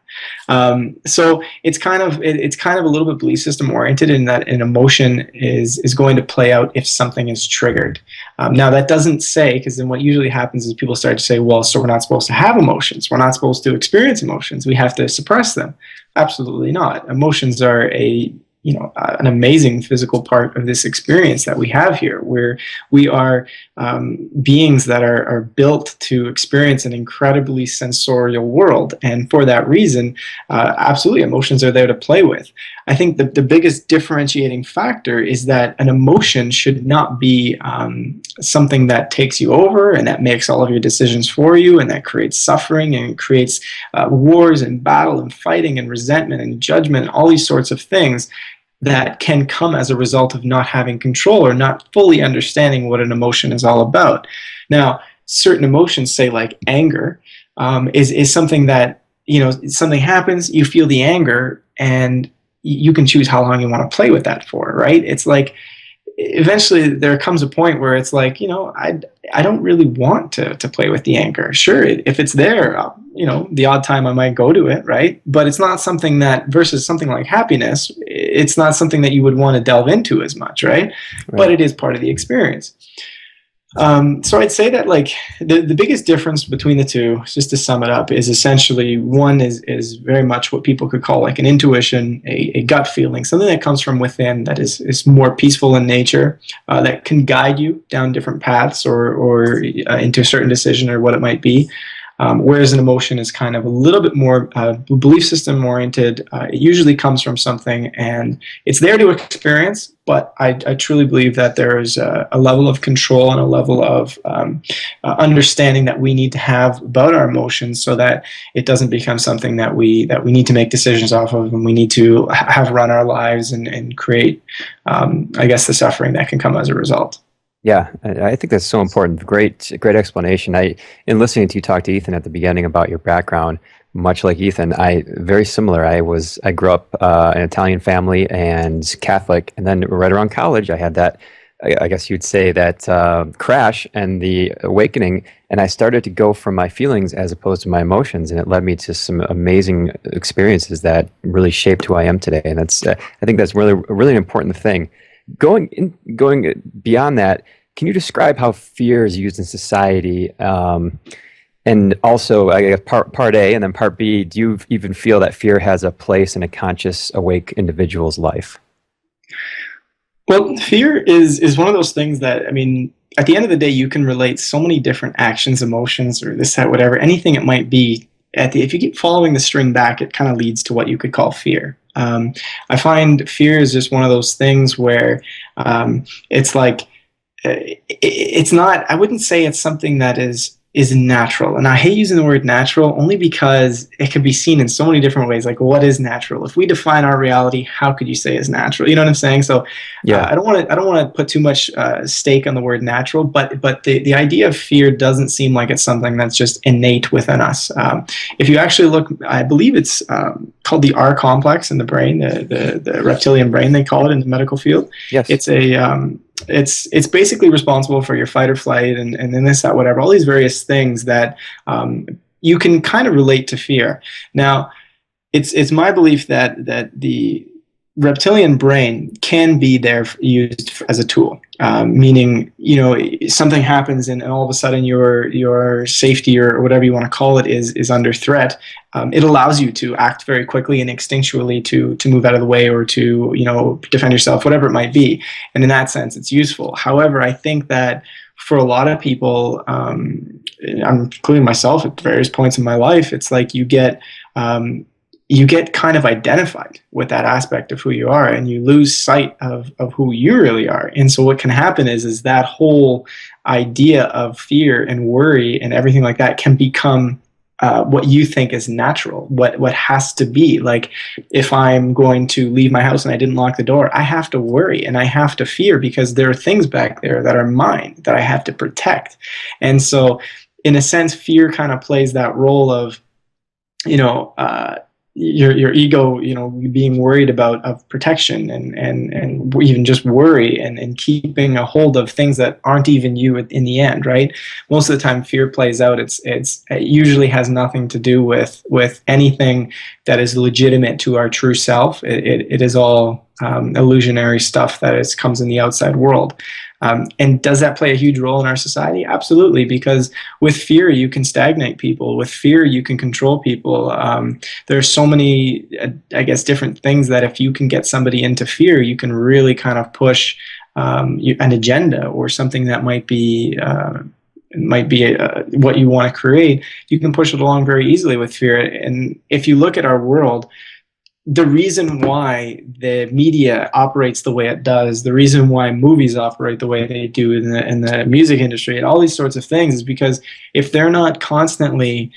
So it's kind of a little bit belief system oriented, in that an emotion is going to play out if something is triggered. Now that doesn't say, because then what usually happens is people start to say, well, so we're not supposed to have emotions. We're not supposed to experience emotions. We have to suppress them. Absolutely not. Emotions are an amazing physical part of this experience that we have here, where we are beings that are built to experience an incredibly sensorial world. And for that reason, absolutely, emotions are there to play with. I think the biggest differentiating factor is that an emotion should not be something that takes you over and that makes all of your decisions for you, and that creates suffering and creates wars and battle and fighting and resentment and judgment and all these sorts of things that can come as a result of not having control or not fully understanding what an emotion is all about. Now, certain emotions, say like anger, is something that, something happens, you feel the anger, and you can choose how long you want to play with that for, right? It's like, eventually there comes a point where it's like, I don't really want to play with the anger. Sure, if it's there, the odd time I might go to it, right? But it's not something that, versus something like happiness, it's not something that you would want to delve into as much, right? But it is part of the experience. So I'd say that like the biggest difference between the two, just to sum it up, is essentially one is very much what people could call like an intuition, a gut feeling, something that comes from within that is more peaceful in nature, that can guide you down different paths or into a certain decision or what it might be. Whereas an emotion is kind of a little bit more belief system oriented. It usually comes from something, and it's there to experience. But I truly believe that there is a level of control and a level of understanding that we need to have about our emotions, so that it doesn't become something that we need to make decisions off of, and we need to have run our lives and create, I guess, the suffering that can come as a result. Yeah, I think that's so important. Great explanation. In listening to you talk to Ethann at the beginning about your background, much like Ethann, very similar. I grew up an Italian family and Catholic, and then right around college, I had that, I guess you'd say, that crash and the awakening, and I started to go from my feelings as opposed to my emotions, and it led me to some amazing experiences that really shaped who I am today. And that's, I think that's really an important thing. Going beyond that, can you describe how fear is used in society? And also, I guess part A, and then part B, do you even feel that fear has a place in a conscious, awake individual's life? Well, fear is one of those things that, I mean, at the end of the day, you can relate so many different actions, emotions, or this, that, whatever, anything it might be. If you keep following the string back, it kind of leads to what you could call fear. I find fear is just one of those things where it's like, it's not, I wouldn't say it's something that is natural. And I hate using the word natural only because it can be seen in so many different ways. Like, what is natural? If we define our reality, how could you say is natural? You know what I'm saying? So yeah, I don't want to put too much stake on the word natural, but the idea of fear doesn't seem like it's something that's just innate within us. If you actually look, I believe it's called the R complex in the brain, the reptilian brain, they call it in the medical field. Yes. It's it's basically responsible for your fight or flight and then this, that, whatever, all these various things that you can kind of relate to fear. Now, it's my belief that the reptilian brain can be there used as a tool, meaning, something happens and all of a sudden your safety or whatever you want to call it is under threat. It allows you to act very quickly and instinctually to move out of the way or to defend yourself, whatever it might be. And in that sense, it's useful. However, I think that for a lot of people, including myself at various points in my life, it's like you get kind of identified with that aspect of who you are, and you lose sight of who you really are. And so what can happen is that whole idea of fear and worry and everything like that can become what you think is natural, what has to be. Like, if I'm going to leave my house and I didn't lock the door, I have to worry and I have to fear because there are things back there that are mine that I have to protect. And so in a sense, fear kind of plays that role of, your ego, being worried of protection and even just worry and keeping a hold of things that aren't even you in the end, right? Most of the time fear plays out, it usually has nothing to do with anything that is legitimate to our true self. It is all illusionary stuff that comes in the outside world. And does that play a huge role in our society? Absolutely, because with fear, you can stagnate people. With fear, you can control people. There's so many, I guess, different things that if you can get somebody into fear, you can really kind of push an agenda or something that might be what you want to create. You can push it along very easily with fear. And if you look at our world, the reason why the media operates the way it does, the reason why movies operate the way they do in the music industry and all these sorts of things is because if they're not constantly,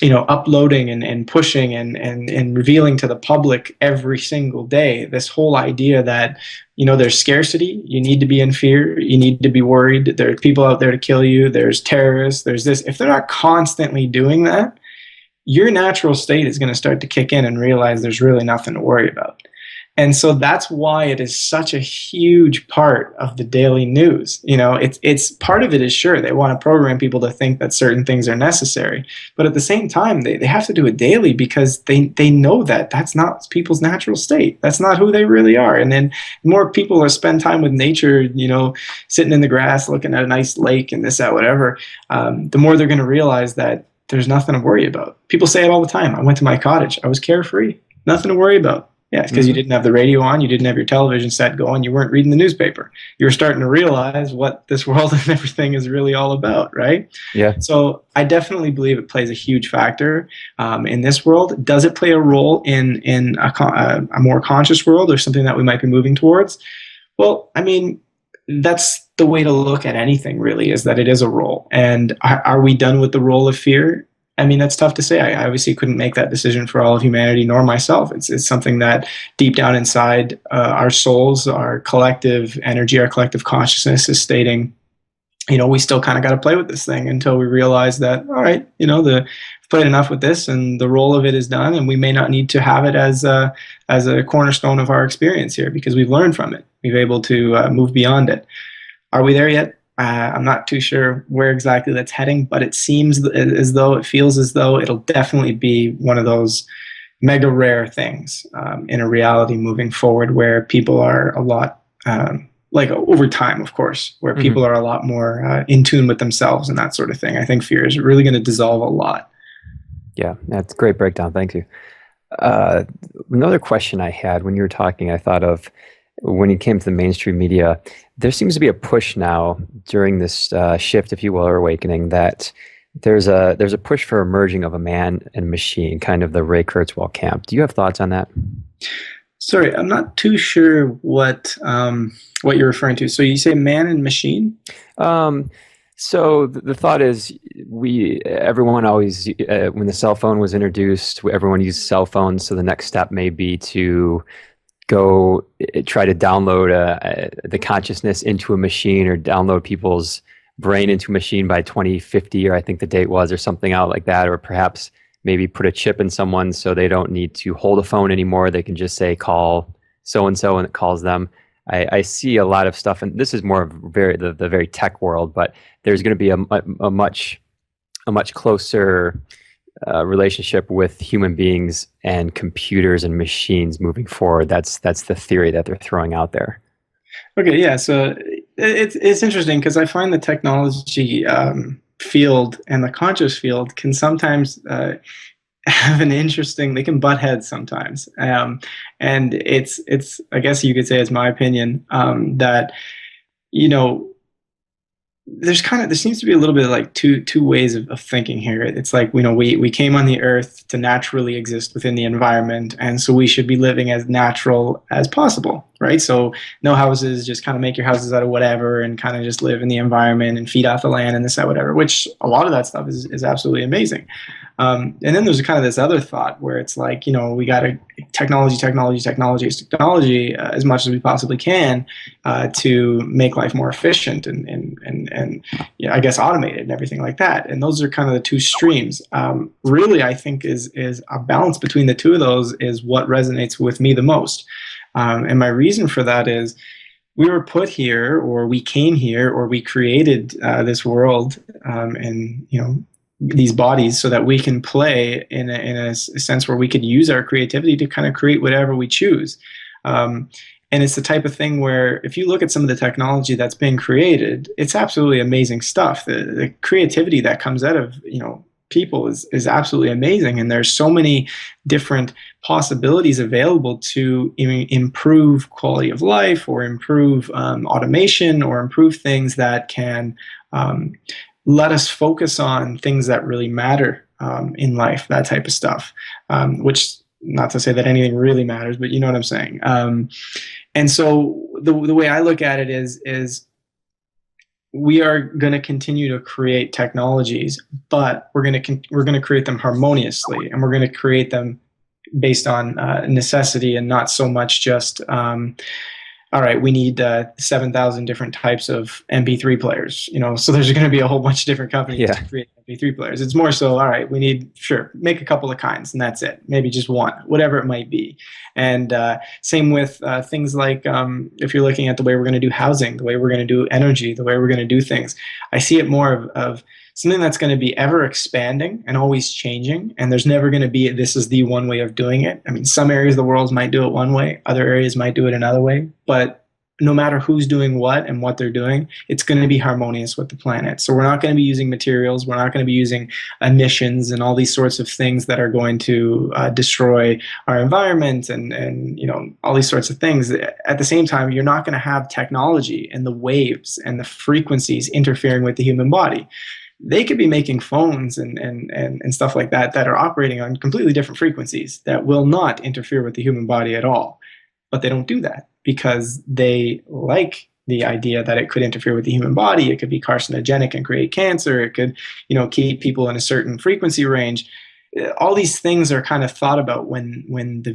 uploading and pushing and revealing to the public every single day this whole idea that, there's scarcity, you need to be in fear, you need to be worried, there are people out there to kill you, there's terrorists, there's this. If they're not constantly doing that, your natural state is going to start to kick in and realize there's really nothing to worry about. And so that's why it is such a huge part of the daily news. It's part of it is, sure, they want to program people to think that certain things are necessary, but at the same time, they have to do it daily because they know that that's not people's natural state. That's not who they really are. And then the more people spend time with nature, sitting in the grass, looking at a nice lake and this, that, whatever, the more they're going to realize that there's nothing to worry about. People say it all the time. I went to my cottage. I was carefree. Nothing to worry about. Yeah, it's because you didn't have the radio on, you didn't have your television set going, you weren't reading the newspaper. You were starting to realize what this world and everything is really all about, right? Yeah. So I definitely believe it plays a huge factor in this world. Does it play a role in a more conscious world or something that we might be moving towards? Well, I mean, that's the way to look at anything, really, is that it is a role. And are we done with the role of fear? I mean, that's tough to say. I obviously couldn't make that decision for all of humanity, nor myself. It's something that deep down inside our souls, our collective energy, our collective consciousness is stating, we still kind of got to play with this thing until we realize that, all right, we've played enough with this and the role of it is done, and we may not need to have it as a cornerstone of our experience here because we've learned from it. We've able to move beyond it. Are we there yet? I'm not too sure where exactly that's heading, but it feels as though it'll definitely be one of those mega rare things in a reality moving forward where people are a lot, like over time, of course, where people are a lot more in tune with themselves and that sort of thing. I think fear is really going to dissolve a lot. Yeah, that's a great breakdown. Thank you. Another question I had when you were talking, I thought of when it came to the mainstream media, there seems to be a push now during this shift, if you will, or awakening, that there's a push for a merging of a man and machine, kind of the Ray Kurzweil camp. Do you have thoughts on that? Sorry, I'm not too sure what you're referring to. So you say man and machine? So the thought is, everyone always, when the cell phone was introduced, everyone used cell phones. So the next step may be to go try to download the consciousness into a machine, or download people's brain into a machine by 2050, or I think the date was, or something out like that, or perhaps maybe put a chip in someone so they don't need to hold a phone anymore. They can just say, call so-and-so, and it calls them. I see a lot of stuff, and this is more of the very tech world, but there's going to be a much closer relationship with human beings and computers and machines moving forward. That's the theory that they're throwing out there. Okay, yeah. So it's interesting because I find the technology field and the conscious field can sometimes have an interesting. They can butt heads sometimes, and it's. I guess you could say, it's my opinion, that there seems to be a little bit of like two ways of thinking here. It's like, we came on the earth to naturally exist within the environment, and so we should be living as natural as possible, right? So no houses, just kind of make your houses out of whatever and kind of just live in the environment and feed off the land and this, that, whatever, which a lot of that stuff is absolutely amazing. And then there's kind of this other thought where it's like, we got to technology as much as we possibly can to make life more efficient and I guess automated and everything like that. And those are kind of the two streams. Really, I think is a balance between the two of those is what resonates with me the most. And my reason for that is we were put here, or we came here, or we created this world and these bodies so that we can play in a sense where we could use our creativity to kind of create whatever we choose. And it's the type of thing where if you look at some of the technology that's being created, it's absolutely amazing stuff. The creativity that comes out of people is absolutely amazing, and there's so many different possibilities available to improve quality of life, or improve automation, or improve things that can let us focus on things that really matter in life, that type of stuff, which, not to say that anything really matters, but you know what I'm saying. And so the way I look at it is we are going to continue to create technologies, but we're going to create them harmoniously, and we're going to create them based on necessity and not so much just all right, we need 7,000 different types of MP3 players, so there's going to be a whole bunch of different companies Yeah. to create MP3 players. It's more so, all right, we need, sure, make a couple of kinds and that's it. Maybe just one, whatever it might be. And same with things like if you're looking at the way we're going to do housing, the way we're going to do energy, the way we're going to do things. I see it more of something that's going to be ever expanding and always changing. And there's never going to be, this is the one way of doing it. I mean, some areas of the world might do it one way, other areas might do it another way. But no matter who's doing what and what they're doing, it's going to be harmonious with the planet. So we're not going to be using materials. We're not going to be using emissions and all these sorts of things that are going to destroy our environment and all these sorts of things. At the same time, you're not going to have technology and the waves and the frequencies interfering with the human body. They could be making phones and stuff like that that are operating on completely different frequencies that will not interfere with the human body at all. But they don't do that because they like the idea that it could interfere with the human body. It could be carcinogenic and create cancer. It could, keep people in a certain frequency range. All these things are kind of thought about when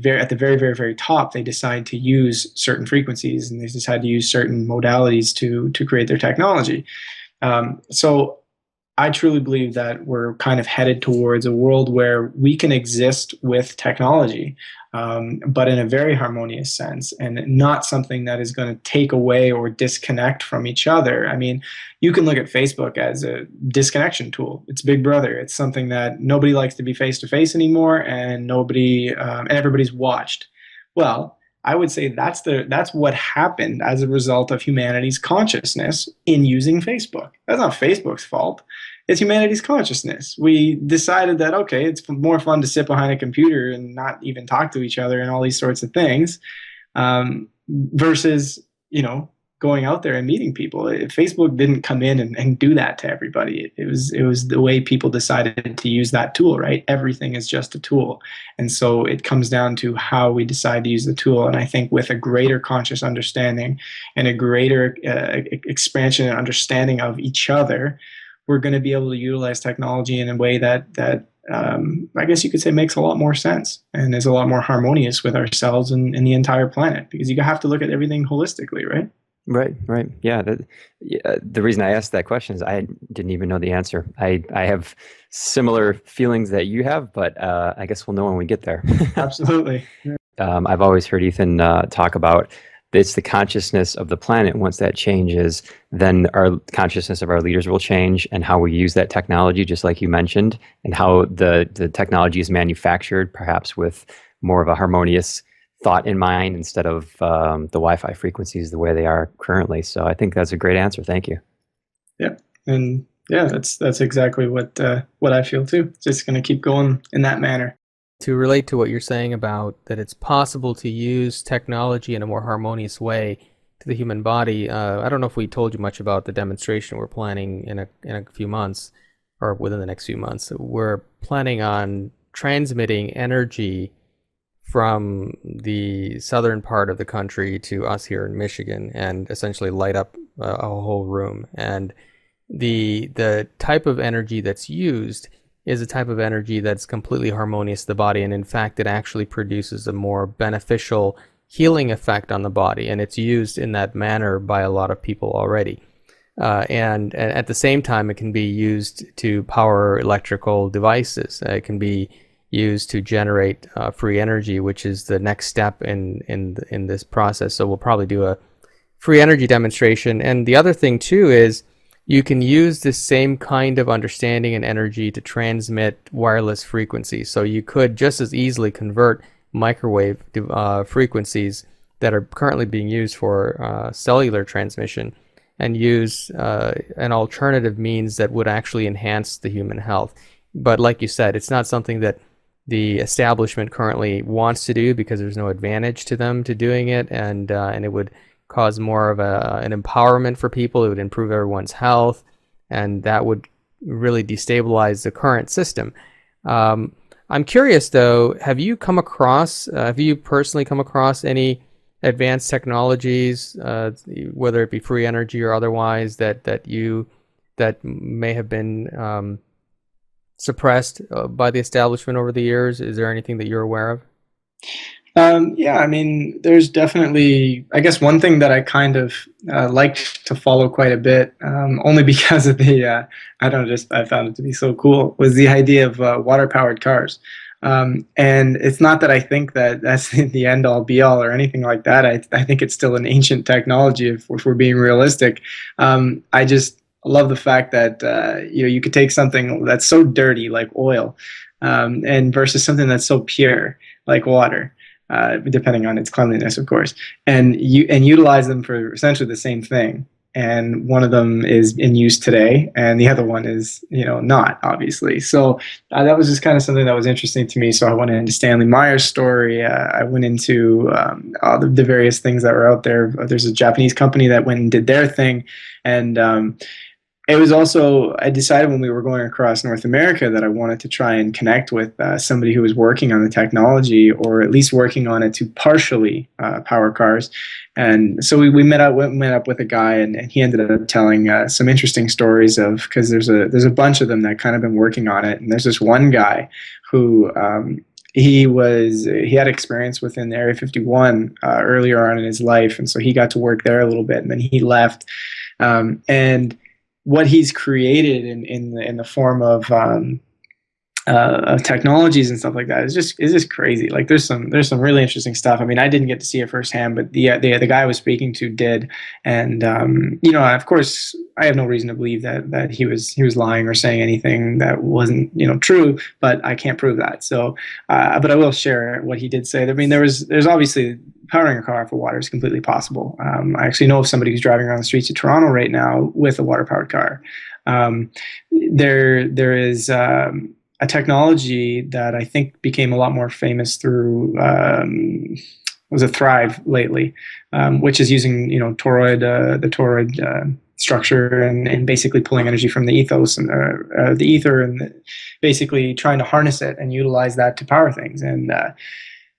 at the very, very, very top, they decide to use certain frequencies and they decide to use certain modalities to create their technology. So I truly believe that we're kind of headed towards a world where we can exist with technology, but in a very harmonious sense and not something that is going to take away or disconnect from each other. I mean, you can look at Facebook as a disconnection tool. It's Big Brother. It's something that nobody likes to be face to face anymore, and and everybody's watched. Well, I would say that's what happened as a result of humanity's consciousness in using Facebook. That's not Facebook's fault. It's humanity's consciousness. We decided that, okay, it's more fun to sit behind a computer and not even talk to each other and all these sorts of things, versus, going out there and meeting people. Facebook didn't come in and do that to everybody. It was the way people decided to use that tool, right? Everything is just a tool. And so it comes down to how we decide to use the tool. And I think with a greater conscious understanding and a greater expansion and understanding of each other, we're going to be able to utilize technology in a way that I guess you could say makes a lot more sense and is a lot more harmonious with ourselves and the entire planet, because you have to look at everything holistically, right? Right. Yeah. The reason I asked that question is I didn't even know the answer. I have similar feelings that you have, but I guess we'll know when we get there. Absolutely. I've always heard Ethann talk about it's the consciousness of the planet. Once that changes, then our consciousness of our leaders will change, and how we use that technology, just like you mentioned, and how the technology is manufactured, perhaps with more of a harmonious thought in mind instead of the Wi-Fi frequencies the way they are currently. So I think that's a great answer. Thank you. Yeah, and yeah, that's exactly what I feel too. It's just going to keep going in that manner. To relate to what you're saying about that it's possible to use technology in a more harmonious way to the human body, I don't know if we told you much about the demonstration we're planning in a few months, or within the next few months. We're planning on transmitting energy from the southern part of the country to us here in Michigan and essentially light up a whole room. And the type of energy that's used is a type of energy that's completely harmonious to the body, and in fact it actually produces a more beneficial healing effect on the body, and it's used in that manner by a lot of people already. And at the same time, it can be used to power electrical devices. It can be used to generate free energy, which is the next step in this process. So we'll probably do a free energy demonstration. And the other thing too is you can use this same kind of understanding and energy to transmit wireless frequencies. So you could just as easily convert microwave frequencies that are currently being used for cellular transmission and use an alternative means that would actually enhance the human health. But like you said, it's not something that the establishment currently wants to do because there's no advantage to them to doing it, and it would cause more of an empowerment for people. It would improve everyone's health, and that would really destabilize the current system. I'm curious though, have you personally come across any advanced technologies, whether it be free energy or otherwise, that may have been suppressed by the establishment over the years? Is there anything that you're aware of? Yeah, I mean, there's definitely, I guess, one thing that I kind of liked to follow quite a bit, only because of I don't know, just I found it to be so cool, was the idea of water-powered cars. And it's not that I think that that's the end all be all or anything like that. I think it's still an ancient technology if we're being realistic. I just love the fact that you could take something that's so dirty like oil, and versus something that's so pure like water, depending on its cleanliness, of course, and utilize them for essentially the same thing. And one of them is in use today, and the other one is, not, obviously. So that was just kind of something that was interesting to me. So I went into Stanley Meyer's story. I went into all the various things that were out there. There's a Japanese company that went and did their thing, and it was also, I decided when we were going across North America that I wanted to try and connect with somebody who was working on the technology, or at least working on it to partially power cars. And so we met up with a guy, and he ended up telling some interesting stories of, because there's a bunch of them that kind of been working on it. And there's this one guy who he had experience within Area 51 earlier on in his life, and so he got to work there a little bit, and then he left. And what he's created in the form of technologies and stuff like that is just crazy. Like there's some really interesting stuff. I mean, I didn't get to see it firsthand, but the guy I was speaking to did, and of course, I have no reason to believe that he was lying or saying anything that wasn't true, but I can't prove that. So, but I will share what he did say. I mean, there's obviously powering a car off of water is completely possible. I actually know of somebody who's driving around the streets of Toronto right now with a water-powered car. There is a technology that I think became a lot more famous through was a Thrive lately, which is using the toroid structure and basically pulling energy from the ethos and the ether, and basically trying to harness it and utilize that to power things. And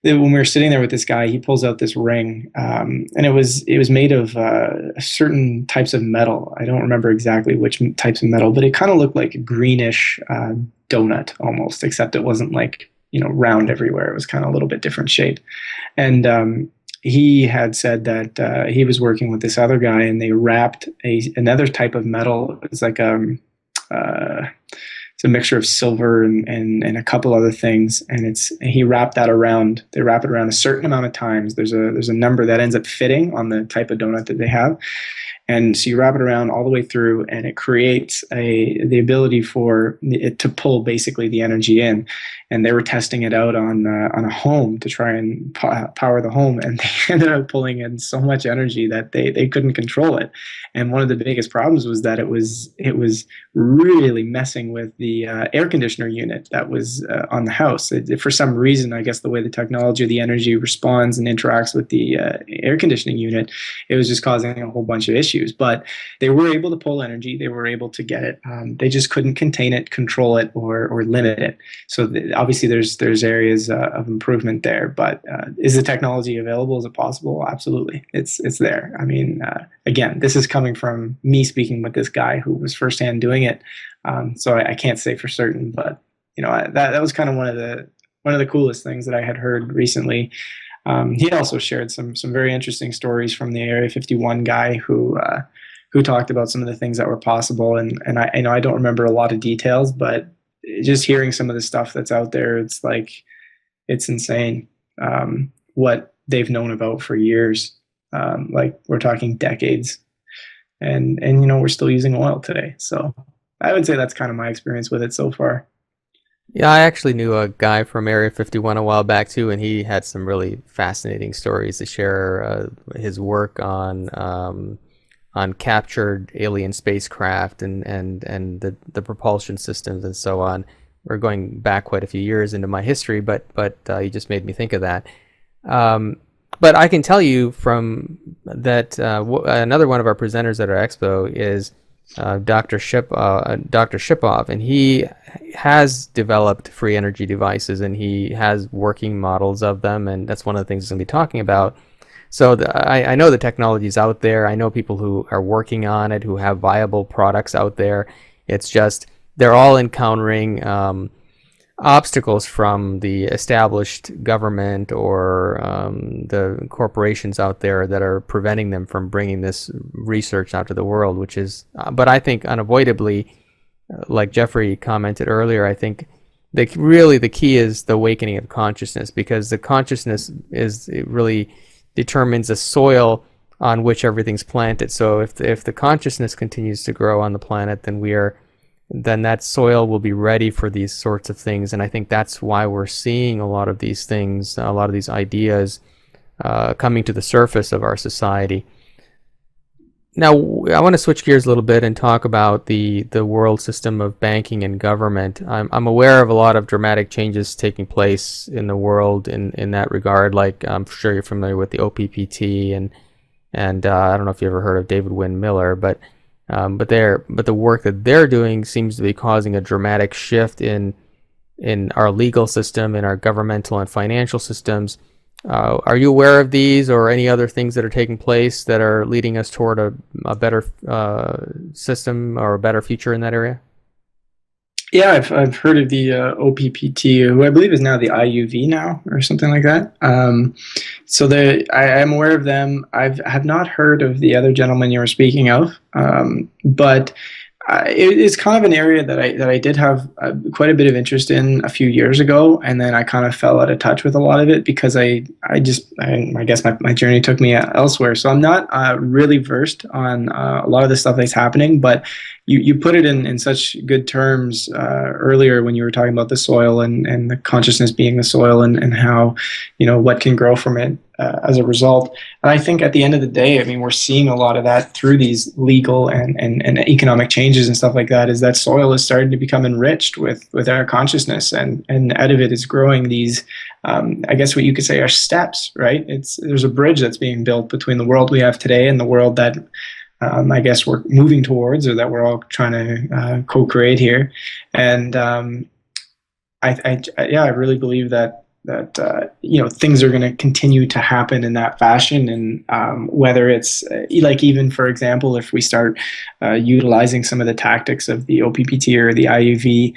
when we were sitting there with this guy, he pulls out this ring, and it was made of certain types of metal. I don't remember exactly which types of metal, but it kind of looked like a greenish donut almost, except it wasn't like round everywhere. It was kind of a little bit different shape. And he had said that he was working with this other guy, and they wrapped another type of metal. It's like it's a mixture of silver and a couple other things, and he wrapped that around. They wrap it around a certain amount of times. There's a number that ends up fitting on the type of donut that they have, and so you wrap it around all the way through, and it creates the ability for it to pull basically the energy in. And they were testing it out on a home to try and power the home, and they ended up pulling in so much energy that they couldn't control it. And one of the biggest problems was that it was really messing with the air conditioner unit that was on the house. For some reason, I guess the way the technology, the energy responds and interacts with the air conditioning unit, it was just causing a whole bunch of issues. But they were able to pull energy. They were able to get it. They just couldn't contain it, control it, or limit it. So obviously, there's areas of improvement there. But is the technology available? Is it possible? Absolutely, it's there. I mean, again, this is coming from me speaking with this guy who was firsthand doing it. So I can't say for certain, but that was kind of one of the coolest things that I had heard recently. He also shared some very interesting stories from the Area 51 guy who talked about some of the things that were possible. And I don't remember a lot of details, but just hearing some of the stuff that's out there, it's insane what they've known about for years. Like we're talking decades, and we're still using oil today. So I would say that's kind of my experience with it so far. Yeah, I actually knew a guy from Area 51 a while back too, and he had some really fascinating stories to share. His work on captured alien spacecraft and the propulsion systems and so on. We're going back quite a few years into my history, but you just made me think of that. But I can tell you from that another one of our presenters at our expo is Dr. Shipov, and he has developed free energy devices, and he has working models of them, and that's one of the things he's going to be talking about. So I know the technology is out there. I know people who are working on it, who have viable products out there. It's just they're all encountering obstacles from the established government or the corporations out there that are preventing them from bringing this research out to the world, which is, but I think unavoidably, like Jeffrey commented earlier, I think the key is the awakening of consciousness, because the consciousness it really determines the soil on which everything's planted. So if the consciousness continues to grow on the planet, then that soil will be ready for these sorts of things. And I think that's why we're seeing a lot of these things, a lot of these ideas coming to the surface of our society. Now, I want to switch gears a little bit and talk about the world system of banking and government. I'm aware of a lot of dramatic changes taking place in the world in that regard. Like, I'm sure you're familiar with the OPPT, and I don't know if you ever heard of David Wynn Miller, but the work that they're doing seems to be causing a dramatic shift in our legal system, in our governmental and financial systems. Are you aware of these or any other things that are taking place that are leading us toward a better system or a better future in that area? Yeah, I've heard of the OPPT, who I believe is now the IUV now, or something like that. So I'm aware of them. I have not heard of the other gentleman you were speaking of, but it is kind of an area that I did have quite a bit of interest in a few years ago, and then I kind of fell out of touch with a lot of it because I guess my journey took me elsewhere. So I'm not really versed on a lot of the stuff that's happening, but you put it in such good terms earlier when you were talking about the soil and the consciousness being the soil and how, what can grow from it as a result. And I think at the end of the day, I mean, we're seeing a lot of that through these legal and economic changes and stuff like that, is that soil is starting to become enriched with our consciousness, and out of it is growing these, I guess what you could say are steps, right? There's a bridge that's being built between the world we have today and the world that I guess we're moving towards, or that we're all trying to co-create here. And I really believe that things are going to continue to happen in that fashion. And whether it's like, even for example, if we start utilizing some of the tactics of the OPPT or the IUV,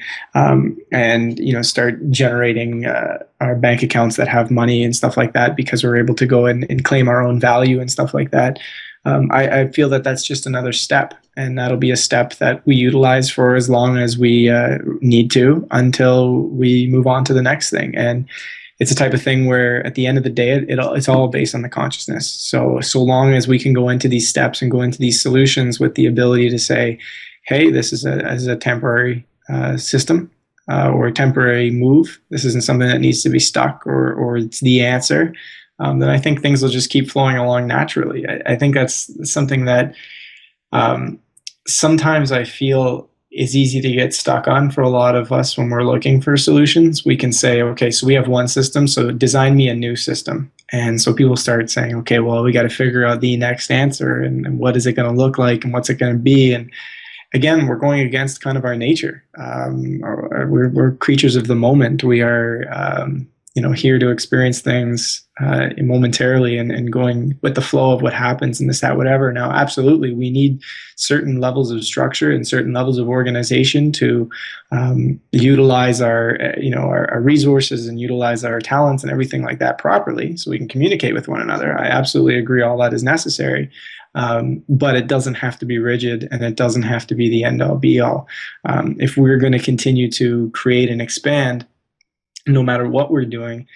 and start generating our bank accounts that have money and stuff like that, because we're able to go and claim our own value and stuff like that. I feel that that's just another step, and that'll be a step that we utilize for as long as we need to, until we move on to the next thing. And it's a type of thing where at the end of the day, it's all based on the consciousness. So long as we can go into these steps and go into these solutions with the ability to say, hey, this is a temporary system or a temporary move. This isn't something that needs to be stuck or it's the answer. Then I think things will just keep flowing along naturally. I think that's something that sometimes I feel is easy to get stuck on for a lot of us when we're looking for solutions. We can say, okay, so we have one system, so design me a new system. And so people start saying, okay, well, we got to figure out the next answer, and what is it going to look like, and what's it going to be. And again, we're going against kind of our nature. We're creatures of the moment. We are here to experience things momentarily and going with the flow of what happens and this, that, whatever. Now, absolutely, we need certain levels of structure and certain levels of organization to utilize our resources and utilize our talents and everything like that properly, so we can communicate with one another. I absolutely agree, all that is necessary. But it doesn't have to be rigid, and it doesn't have to be the end-all be-all. If we're going to continue to create and expand, no matter what we're doing,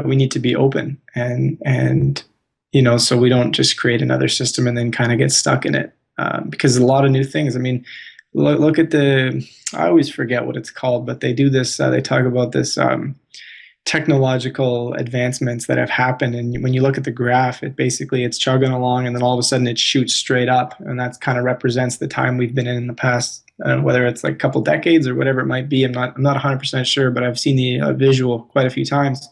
we need to be open, and so we don't just create another system and then kind of get stuck in it, because a lot of new things. I mean, look at I always forget what it's called, but they do this. They talk about this technological advancements that have happened, and when you look at the graph, it's chugging along, and then all of a sudden it shoots straight up, and that kind of represents the time we've been in the past. Whether it's like a couple decades or whatever it might be, I'm not 100% sure, but I've seen the visual quite a few times,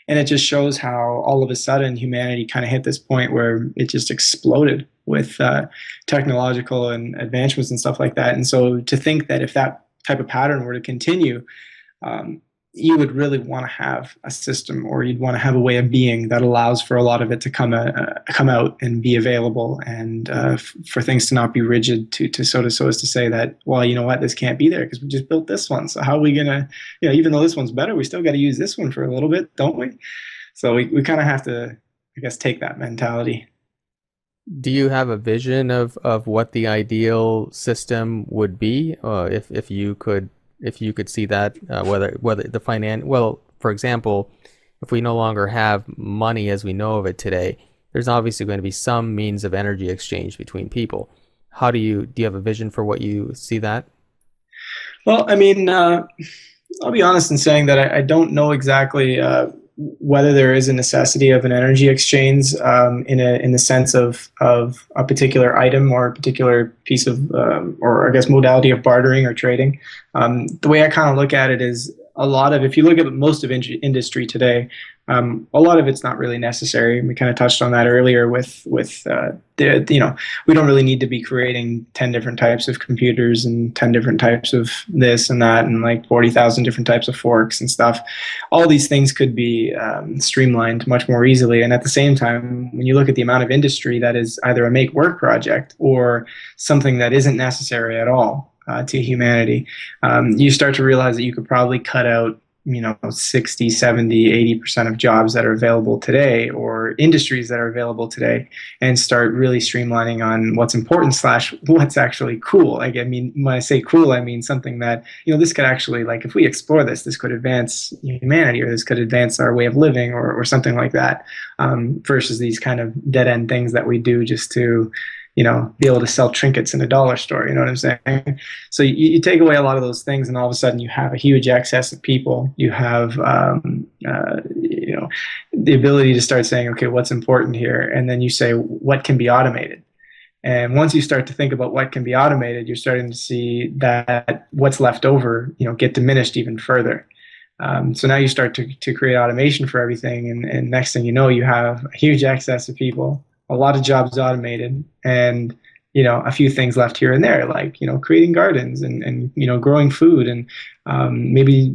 and it just shows how all of a sudden humanity kind of hit this point where it just exploded with technological and advancements and stuff like that. And so to think that if that type of pattern were to continue, you would really want to have a system, or you'd want to have a way of being that allows for a lot of it to come out and be available, and for things to not be rigid, to so as to say that, well, you know what, this can't be there because we just built this one. So how are we gonna, even though this one's better, we still got to use this one for a little bit, don't we? So we kind of have to, I guess, take that mentality. Do you have a vision of what the ideal system would be, if you could see that, whether well, for example, if we no longer have money as we know of it today, there's obviously going to be some means of energy exchange between people. Do you have a vision for what you see that? Well, I mean, I'll be honest in saying that I don't know exactly whether there is a necessity of an energy exchange in the sense of a particular item or a particular piece of, or I guess modality of bartering or trading. The way I kind of look at it is, if you look at most of industry today, a lot of it's not really necessary. We kind of touched on that earlier with we don't really need to be creating 10 different types of computers and 10 different types of this and that and like 40,000 different types of forks and stuff. All these things could be streamlined much more easily. And at the same time, when you look at the amount of industry that is either a make work project or something that isn't necessary at all, to humanity, you start to realize that you could probably cut out 60, 70, 80% of jobs that are available today, or industries that are available today, and start really streamlining on what's important / what's actually cool. Like, I mean, when I say cool, I mean something that, this could actually, like, if we explore this could advance humanity, or this could advance our way of living, or something like that, versus these kind of dead end things that we do just to be able to sell trinkets in a dollar store. You know what I'm saying? So you take away a lot of those things, and all of a sudden you have a huge excess of people. You have, the ability to start saying, okay, what's important here? And then you say, what can be automated? And once you start to think about what can be automated, you're starting to see that what's left over, get diminished even further. So now you start to create automation for everything. And next thing you know, you have a huge excess of people, a lot of jobs automated, and a few things left here and there, like creating gardens and growing food, and maybe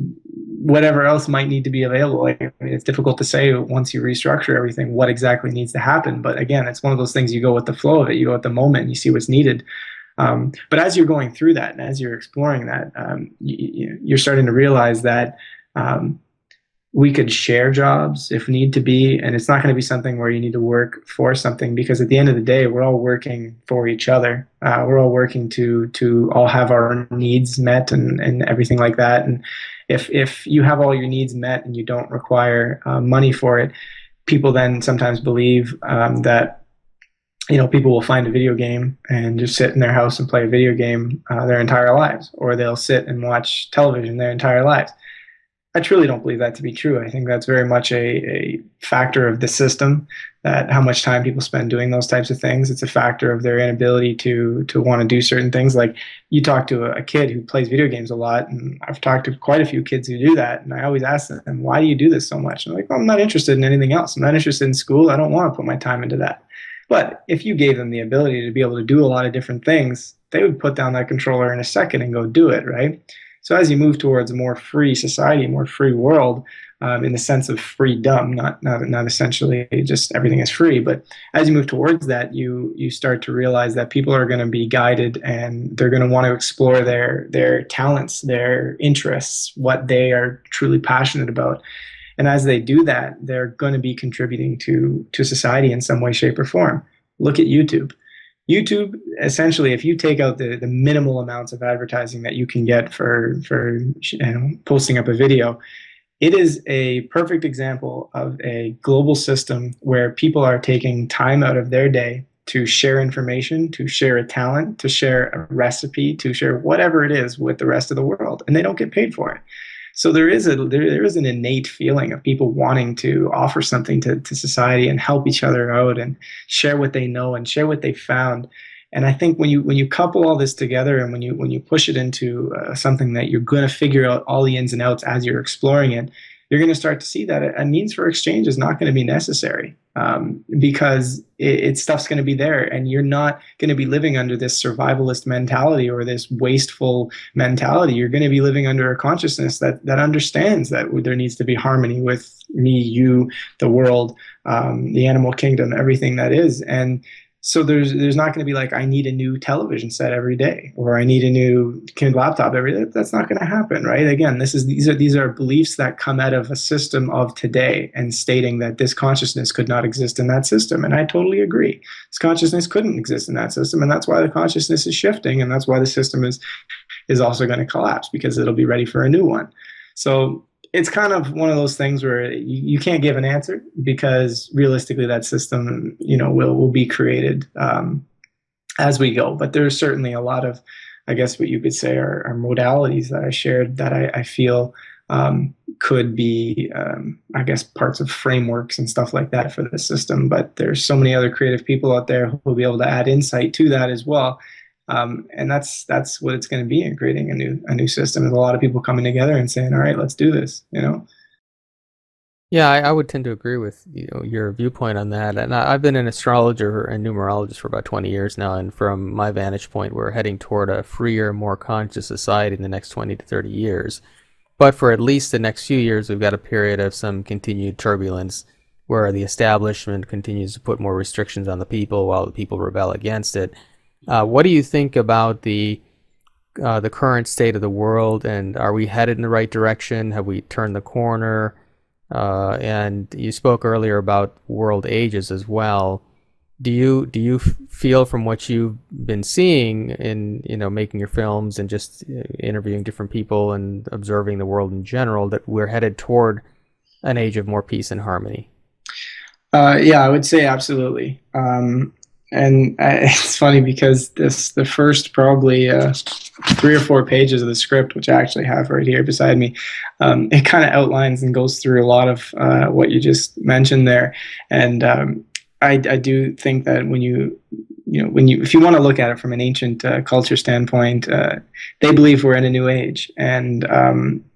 whatever else might need to be available. Like, I mean, it's difficult to say once you restructure everything what exactly needs to happen. But again, it's one of those things, you go with the flow of it, you go with the moment, and you see what's needed. But as you're going through that, and as you're exploring that, you're starting to realize that we could share jobs if need to be, and it's not going to be something where you need to work for something, because at the end of the day, we're all working for each other. We're all working to all have our needs met and everything like that. And if you have all your needs met and you don't require money for it, people then sometimes believe that people will find a video game and just sit in their house and play a video game their entire lives, or they'll sit and watch television their entire lives. I truly don't believe that to be true. I think that's very much a factor of the system, that how much time people spend doing those types of things. It's a factor of their inability to want to do certain things. Like, you talk to a kid who plays video games a lot, and I've talked to quite a few kids who do that, and I always ask them, why do you do this so much? And they're like, well, I'm not interested in anything else. I'm not interested in school. I don't want to put my time into that. But if you gave them the ability to be able to do a lot of different things, they would put down that controller in a second and go do it, right? So as you move towards a more free society, a more free world, in the sense of freedom, not essentially just everything is free, but as you move towards that, you start to realize that people are going to be guided, and they're going to want to explore their talents, their interests, what they are truly passionate about. And as they do that, they're going to be contributing to society in some way, shape, or form. Look at YouTube. YouTube, essentially, if you take out the minimal amounts of advertising that you can get for posting up a video, it is a perfect example of a global system where people are taking time out of their day to share information, to share a talent, to share a recipe, to share whatever it is with the rest of the world, and they don't get paid for it. So there is an innate feeling of people wanting to offer something to society and help each other out and share what they know and share what they found. And I think when you couple all this together, and when you push it into something that you're going to figure out all the ins and outs as you're exploring it, you're going to start to see that a means for exchange is not going to be necessary, because stuff's going to be there, and you're not going to be living under this survivalist mentality or this wasteful mentality. You're going to be living under a consciousness that understands that there needs to be harmony with me, you, the world, the animal kingdom, everything that is. And so there's not going to be like, I need a new television set every day, or I need a new laptop every day. That's not going to happen, right? Again, these are beliefs that come out of a system of today, and stating that this consciousness could not exist in that system. And I totally agree. This consciousness couldn't exist in that system, and that's why the consciousness is shifting, and that's why the system is also going to collapse, because it'll be ready for a new one. So it's kind of one of those things where you can't give an answer, because realistically that system, will be created as we go. But there's certainly a lot of, I guess what you could say are modalities that I shared that I feel could be, I guess, parts of frameworks and stuff like that for the system. But there's so many other creative people out there who will be able to add insight to that as well. And that's what it's going to be in creating a new system. There's a lot of people coming together and saying, all right, let's do this, Yeah, I would tend to agree with your viewpoint on that. And I've been an astrologer and numerologist for about 20 years now. And from my vantage point, we're heading toward a freer, more conscious society in the next 20 to 30 years. But for at least the next few years, we've got a period of some continued turbulence where the establishment continues to put more restrictions on the people while the people rebel against it. What do you think about the current state of the world, and are we headed in the right direction? Have we turned the corner? And you spoke earlier about world ages as well. Do you feel, from what you've been seeing in making your films and just interviewing different people and observing the world in general, that we're headed toward an age of more peace and harmony? Yeah, I would say absolutely. And it's funny because the first probably 3 or 4 pages of the script, which I actually have right here beside me, it kind of outlines and goes through a lot of what you just mentioned there. And I do think that if you want to look at it from an ancient culture standpoint, they believe we're in a new age, and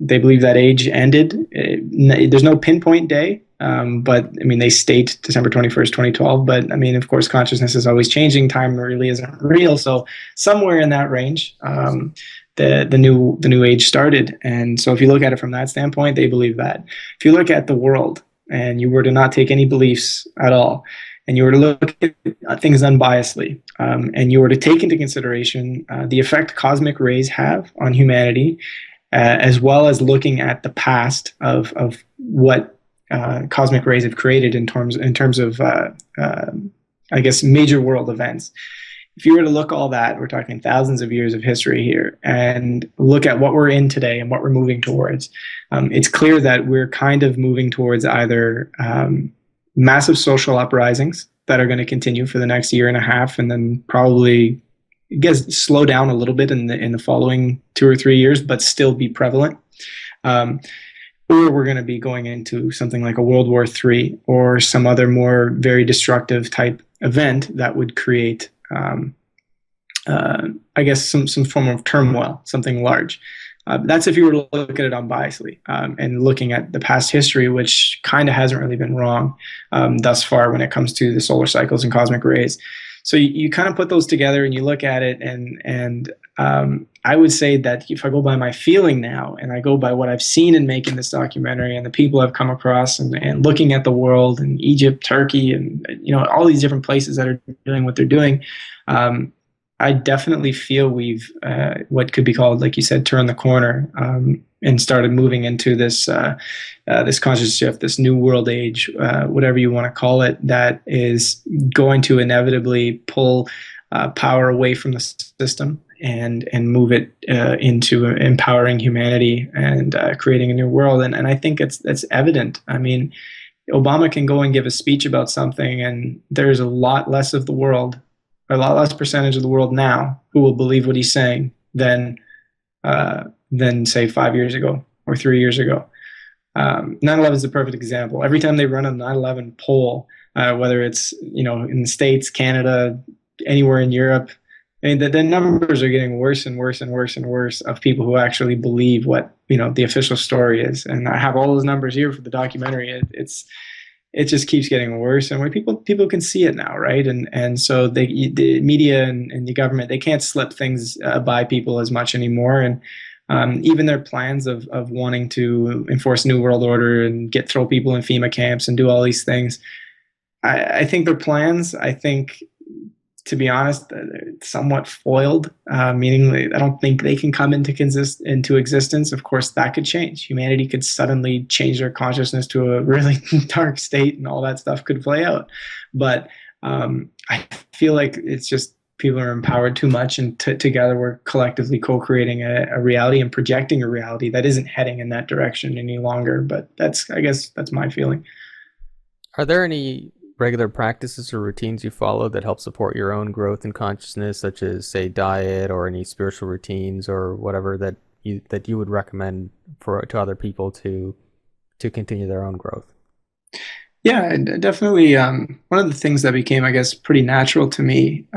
they believe that age ended. There's no pinpoint day. But I mean, they state December 21st, 2012, but I mean, of course, consciousness is always changing. Time really isn't real. So somewhere in that range, the new age started. And so if you look at it from that standpoint, they believe that. If you look at the world and you were to not take any beliefs at all, and you were to look at things unbiasedly, and you were to take into consideration the effect cosmic rays have on humanity, as well as looking at the past of what cosmic rays have created in terms of I guess major world events. If you were to look all that, we're talking thousands of years of history here, and look at what we're in today and what we're moving towards. It's clear that we're kind of moving towards either massive social uprisings that are going to continue for the next year and a half, and then probably, I guess, slow down a little bit in the following 2 or 3 years, but still be prevalent. Or we're going to be going into something like a World War III or some other more very destructive type event that would create, I guess, some form of turmoil, something large. That's if you were to look at it unbiasedly, and looking at the past history, which kind of hasn't really been wrong thus far when it comes to the solar cycles and cosmic rays. So you kind of put those together and you look at it, and I would say that if I go by my feeling now, and I go by what I've seen in making this documentary and the people I've come across, and looking at the world and Egypt, Turkey, and all these different places that are doing what they're doing, I definitely feel we've what could be called, like you said, turned the corner, and started moving into this this conscious shift, this new world age, whatever you want to call it, that is going to inevitably pull power away from the system and move it into empowering humanity and creating a new world. And I think it's evident. I mean, Obama can go and give a speech about something, and there's a lot less of the world, a lot less percentage of the world now who will believe what he's saying than say 5 years ago or 3 years ago. 9/11 is a perfect example. Every time they run a 9/11 poll, whether it's in the States, Canada, anywhere in Europe, I mean, the numbers are getting worse and worse and worse and worse of people who actually believe what the official story is. And I have all those numbers here for the documentary. It just keeps getting worse, and when people can see it now, right? And so the media and the government, they can't slip things by people as much anymore. And even their plans of wanting to enforce New World Order and throw people in FEMA camps and do all these things, I think their plans, to be honest, they're somewhat foiled, meaning I don't think they can come into existence. Of course, that could change. Humanity could suddenly change their consciousness to a really dark state, and all that stuff could play out. But I feel like it's just people are empowered too much, and together we're collectively co-creating a reality and projecting a reality that isn't heading in that direction any longer. But I guess that's my feeling. Are there any regular practices or routines you follow that help support your own growth and consciousness, such as, say, diet, or any spiritual routines or whatever that you would recommend to other people to continue their own growth? Yeah, definitely. One of the things that became, I guess, pretty natural to me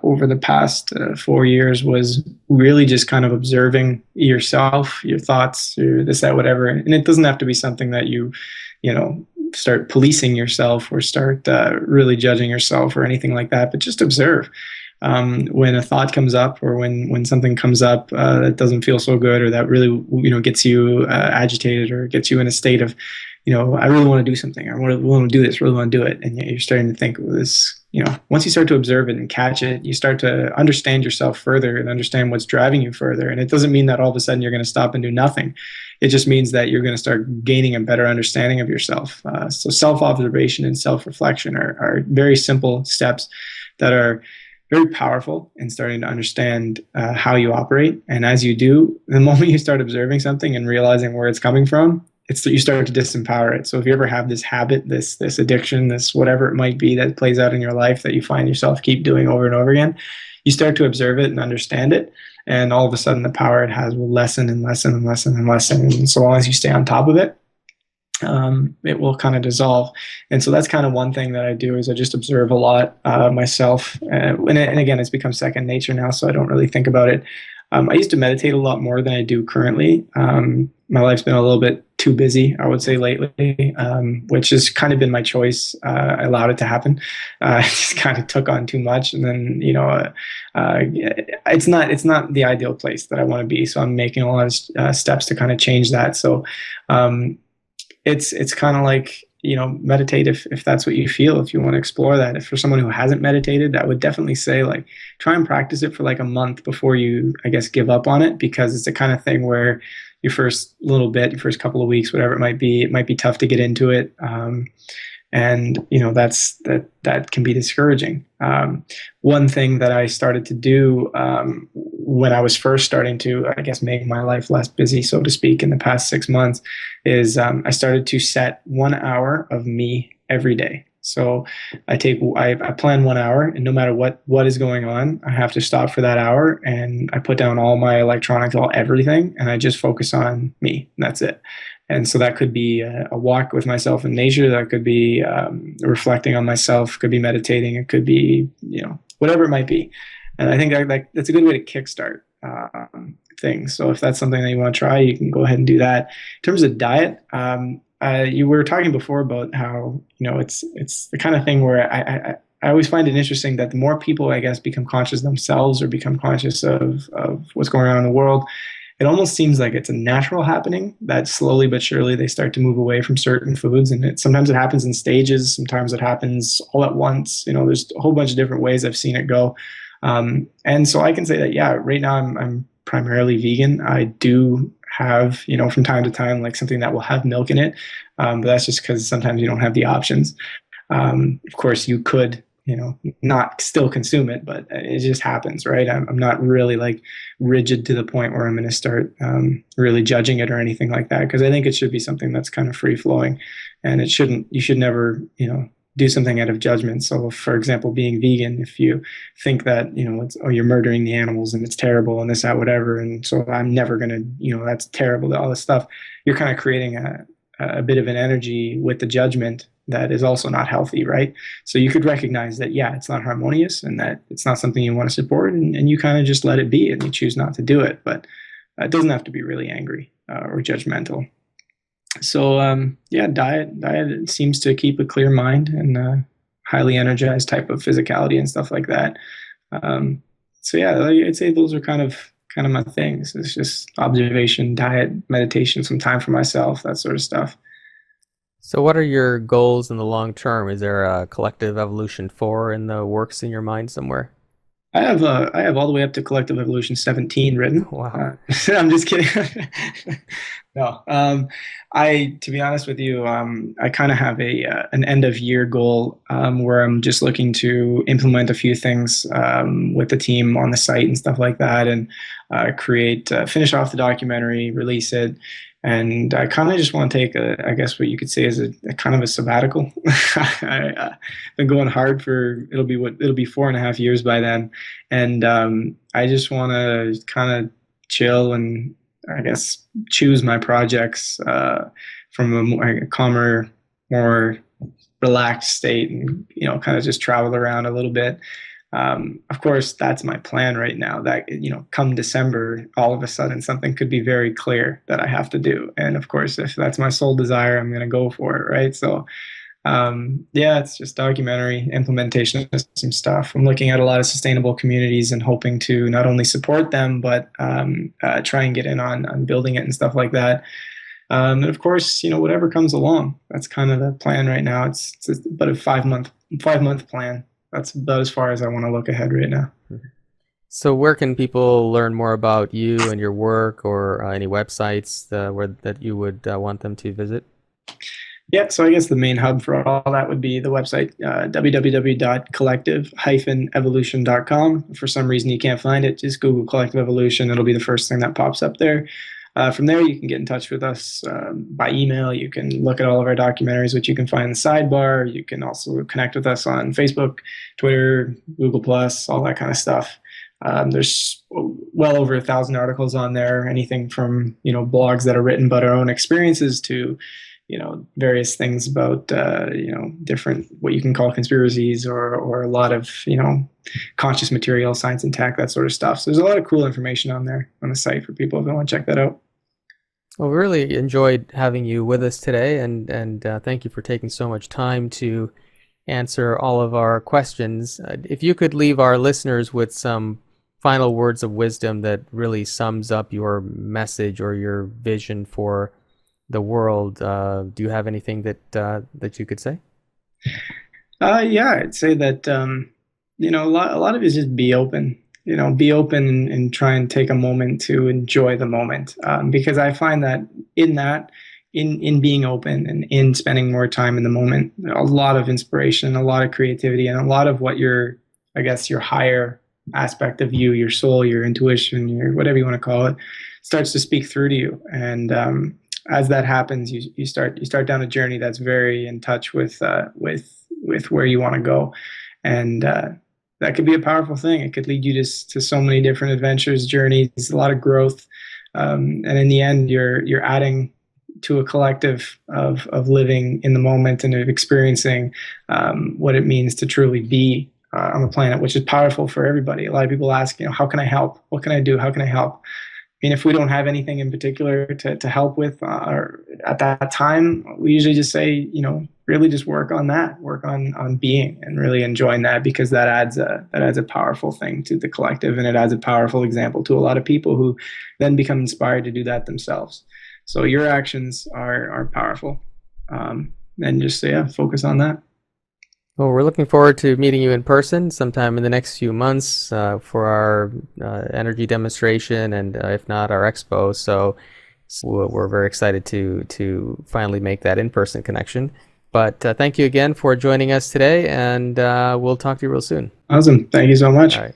over the past 4 years was really just kind of observing yourself, your thoughts, your this, that, whatever. And it doesn't have to be something that you start policing yourself or start really judging yourself or anything like that, but just observe. When a thought comes up, or when something comes up that doesn't feel so good, or that really gets you agitated, or gets you in a state of, I really want to do something, I really want to do this, really want to do it, and you're starting to think, well, this, once you start to observe it and catch it, you start to understand yourself further and understand what's driving you further. And it doesn't mean that all of a sudden you're going to stop and do nothing. It just means that you're going to start gaining a better understanding of yourself. So self-observation and self-reflection are very simple steps that are very powerful in starting to understand how you operate. And as you do, the moment you start observing something and realizing where it's coming from, it's that you start to disempower it. So if you ever have this habit, this addiction, this whatever it might be that plays out in your life that you find yourself keep doing over and over again, you start to observe it and understand it. And all of a sudden the power it has will lessen and lessen and lessen and lessen. And so long as you stay on top of it, it will kind of dissolve. And so that's kind of one thing that I do, is I just observe a lot myself. And again, it's become second nature now, so I don't really think about it. I used to meditate a lot more than I do currently. My life's been a little bit too busy, I would say, lately, which has kind of been my choice. I allowed it to happen. I just kind of took on too much, and then it's not the ideal place that I want to be. So I'm making a lot of steps to kind of change that. So it's kind of like, meditate if that's what you feel, if you want to explore that. If for someone who hasn't meditated, I would definitely say, like, try and practice it for like a month before you, I guess, give up on it, because it's the kind of thing where your first couple of weeks, whatever it might be tough to get into it. And that can be discouraging. One thing that I started to do when I was first starting to, I guess, make my life less busy, so to speak, in the past 6 months, is I started to set 1 hour of me every day. So I plan 1 hour, and no matter what is going on, I have to stop for that hour, and I put down all my electronics, everything, and I just focus on me. And that's it. And so that could be a walk with myself in nature. That could be reflecting on myself. Could be meditating. It could be, whatever it might be. And I think that's a good way to kickstart things. So if that's something that you want to try, you can go ahead and do that. In terms of diet, you were talking before about how, it's the kind of thing where I always find it interesting that the more people, I guess, become conscious themselves, or become conscious of what's going on in the world, it almost seems like it's a natural happening that slowly but surely they start to move away from certain foods. And sometimes it happens in stages. Sometimes it happens all at once. There's a whole bunch of different ways I've seen it go. And so I can say that, yeah, right now I'm primarily vegan. I do have, from time to time, like something that will have milk in it. But that's just because sometimes you don't have the options. Of course, you could, not still consume it, but it just happens, right? I'm not really like rigid to the point where I'm going to start really judging it or anything like that, because I think it should be something that's kind of free flowing, and you should never, do something out of judgment. So, for example, being vegan, if you think that, you're murdering the animals and it's terrible and this, that, whatever, and so I'm never going to, that's terrible, all this stuff, you're kind of creating a bit of an energy with the judgment that is also not healthy, right? So you could recognize that, yeah, it's not harmonious, and that it's not something you want to support, and you kind of just let it be, and you choose not to do it. But it doesn't have to be really angry. or judgmental. So yeah, diet seems to keep a clear mind and highly energized type of physicality and stuff like that. So yeah, I'd say those are kind of my things. It's just observation, diet, meditation, some time for myself, that sort of stuff. So what are your goals in the long term? Is there a collective evolution 4 in the works in your mind somewhere? I have all the way up to Collective Evolution 17 written. Wow. I'm just kidding. No, to be honest with you, I kind of have an end of year goal where I'm just looking to implement a few things with the team on the site and stuff like that, and finish off the documentary, release it. And I kind of just want to take I guess what you could say is a kind of a sabbatical. I've been going hard it'll be 4.5 years by then. And I just want to kind of chill and I guess choose my projects from a more calmer, more relaxed state, and kind of just travel around a little bit. Of course, that's my plan right now. That come December, all of a sudden something could be very clear that I have to do, and of course, if that's my sole desire, I'm going to go for it, right? So, yeah, it's just documentary implementation of some stuff. I'm looking at a lot of sustainable communities and hoping to not only support them, but try and get in on building it and stuff like that. And of course, whatever comes along, that's kind of the plan right now. It's about a 5-month plan. That's about as far as I want to look ahead right now. So where can people learn more about you and your work, or any websites that you would want them to visit? Yeah, so I guess the main hub for all that would be the website, www.collective-evolution.com. If for some reason you can't find it, just Google Collective Evolution. It'll be the first thing that pops up there. From there, you can get in touch with us by email. You can look at all of our documentaries, which you can find in the sidebar. You can also connect with us on Facebook, Twitter, Google+, all that kind of stuff. There's well over 1,000 articles on there, anything from blogs that are written about our own experiences to various things about different what you can call conspiracies or a lot of conscious material, science and tech, that sort of stuff. So there's a lot of cool information on there on the site for people if they want to check that out. Well, we really enjoyed having you with us today, and thank you for taking so much time to answer all of our questions. If you could leave our listeners with some final words of wisdom that really sums up your message or your vision for the world, do you have anything that you could say? Yeah, I'd say that a lot of it is just be open. Be open and try and take a moment to enjoy the moment. Because I find that in being open and in spending more time in the moment, a lot of inspiration, a lot of creativity, and a lot of what your higher aspect of you, your soul, your intuition, your whatever you want to call it, starts to speak through to you. And as that happens, you start down a journey that's very in touch with where you want to go, and that could be a powerful thing. It could lead you to so many different adventures, journeys, a lot of growth, and in the end, you're adding to a collective of living in the moment and of experiencing what it means to truly be on the planet, which is powerful for everybody. A lot of people ask, how can I help? What can I do? How can I help? I mean, if we don't have anything in particular to help with or at that time, we usually just say, really just work on being and really enjoying that, because that adds a powerful thing to the collective, and it adds a powerful example to a lot of people who then become inspired to do that themselves. So your actions are powerful, and just focus on that. Well, we're looking forward to meeting you in person sometime in the next few months for our energy demonstration, and if not, our expo. So we're very excited to finally make that in-person connection. But thank you again for joining us today, and we'll talk to you real soon. Awesome. Thank you so much. All right.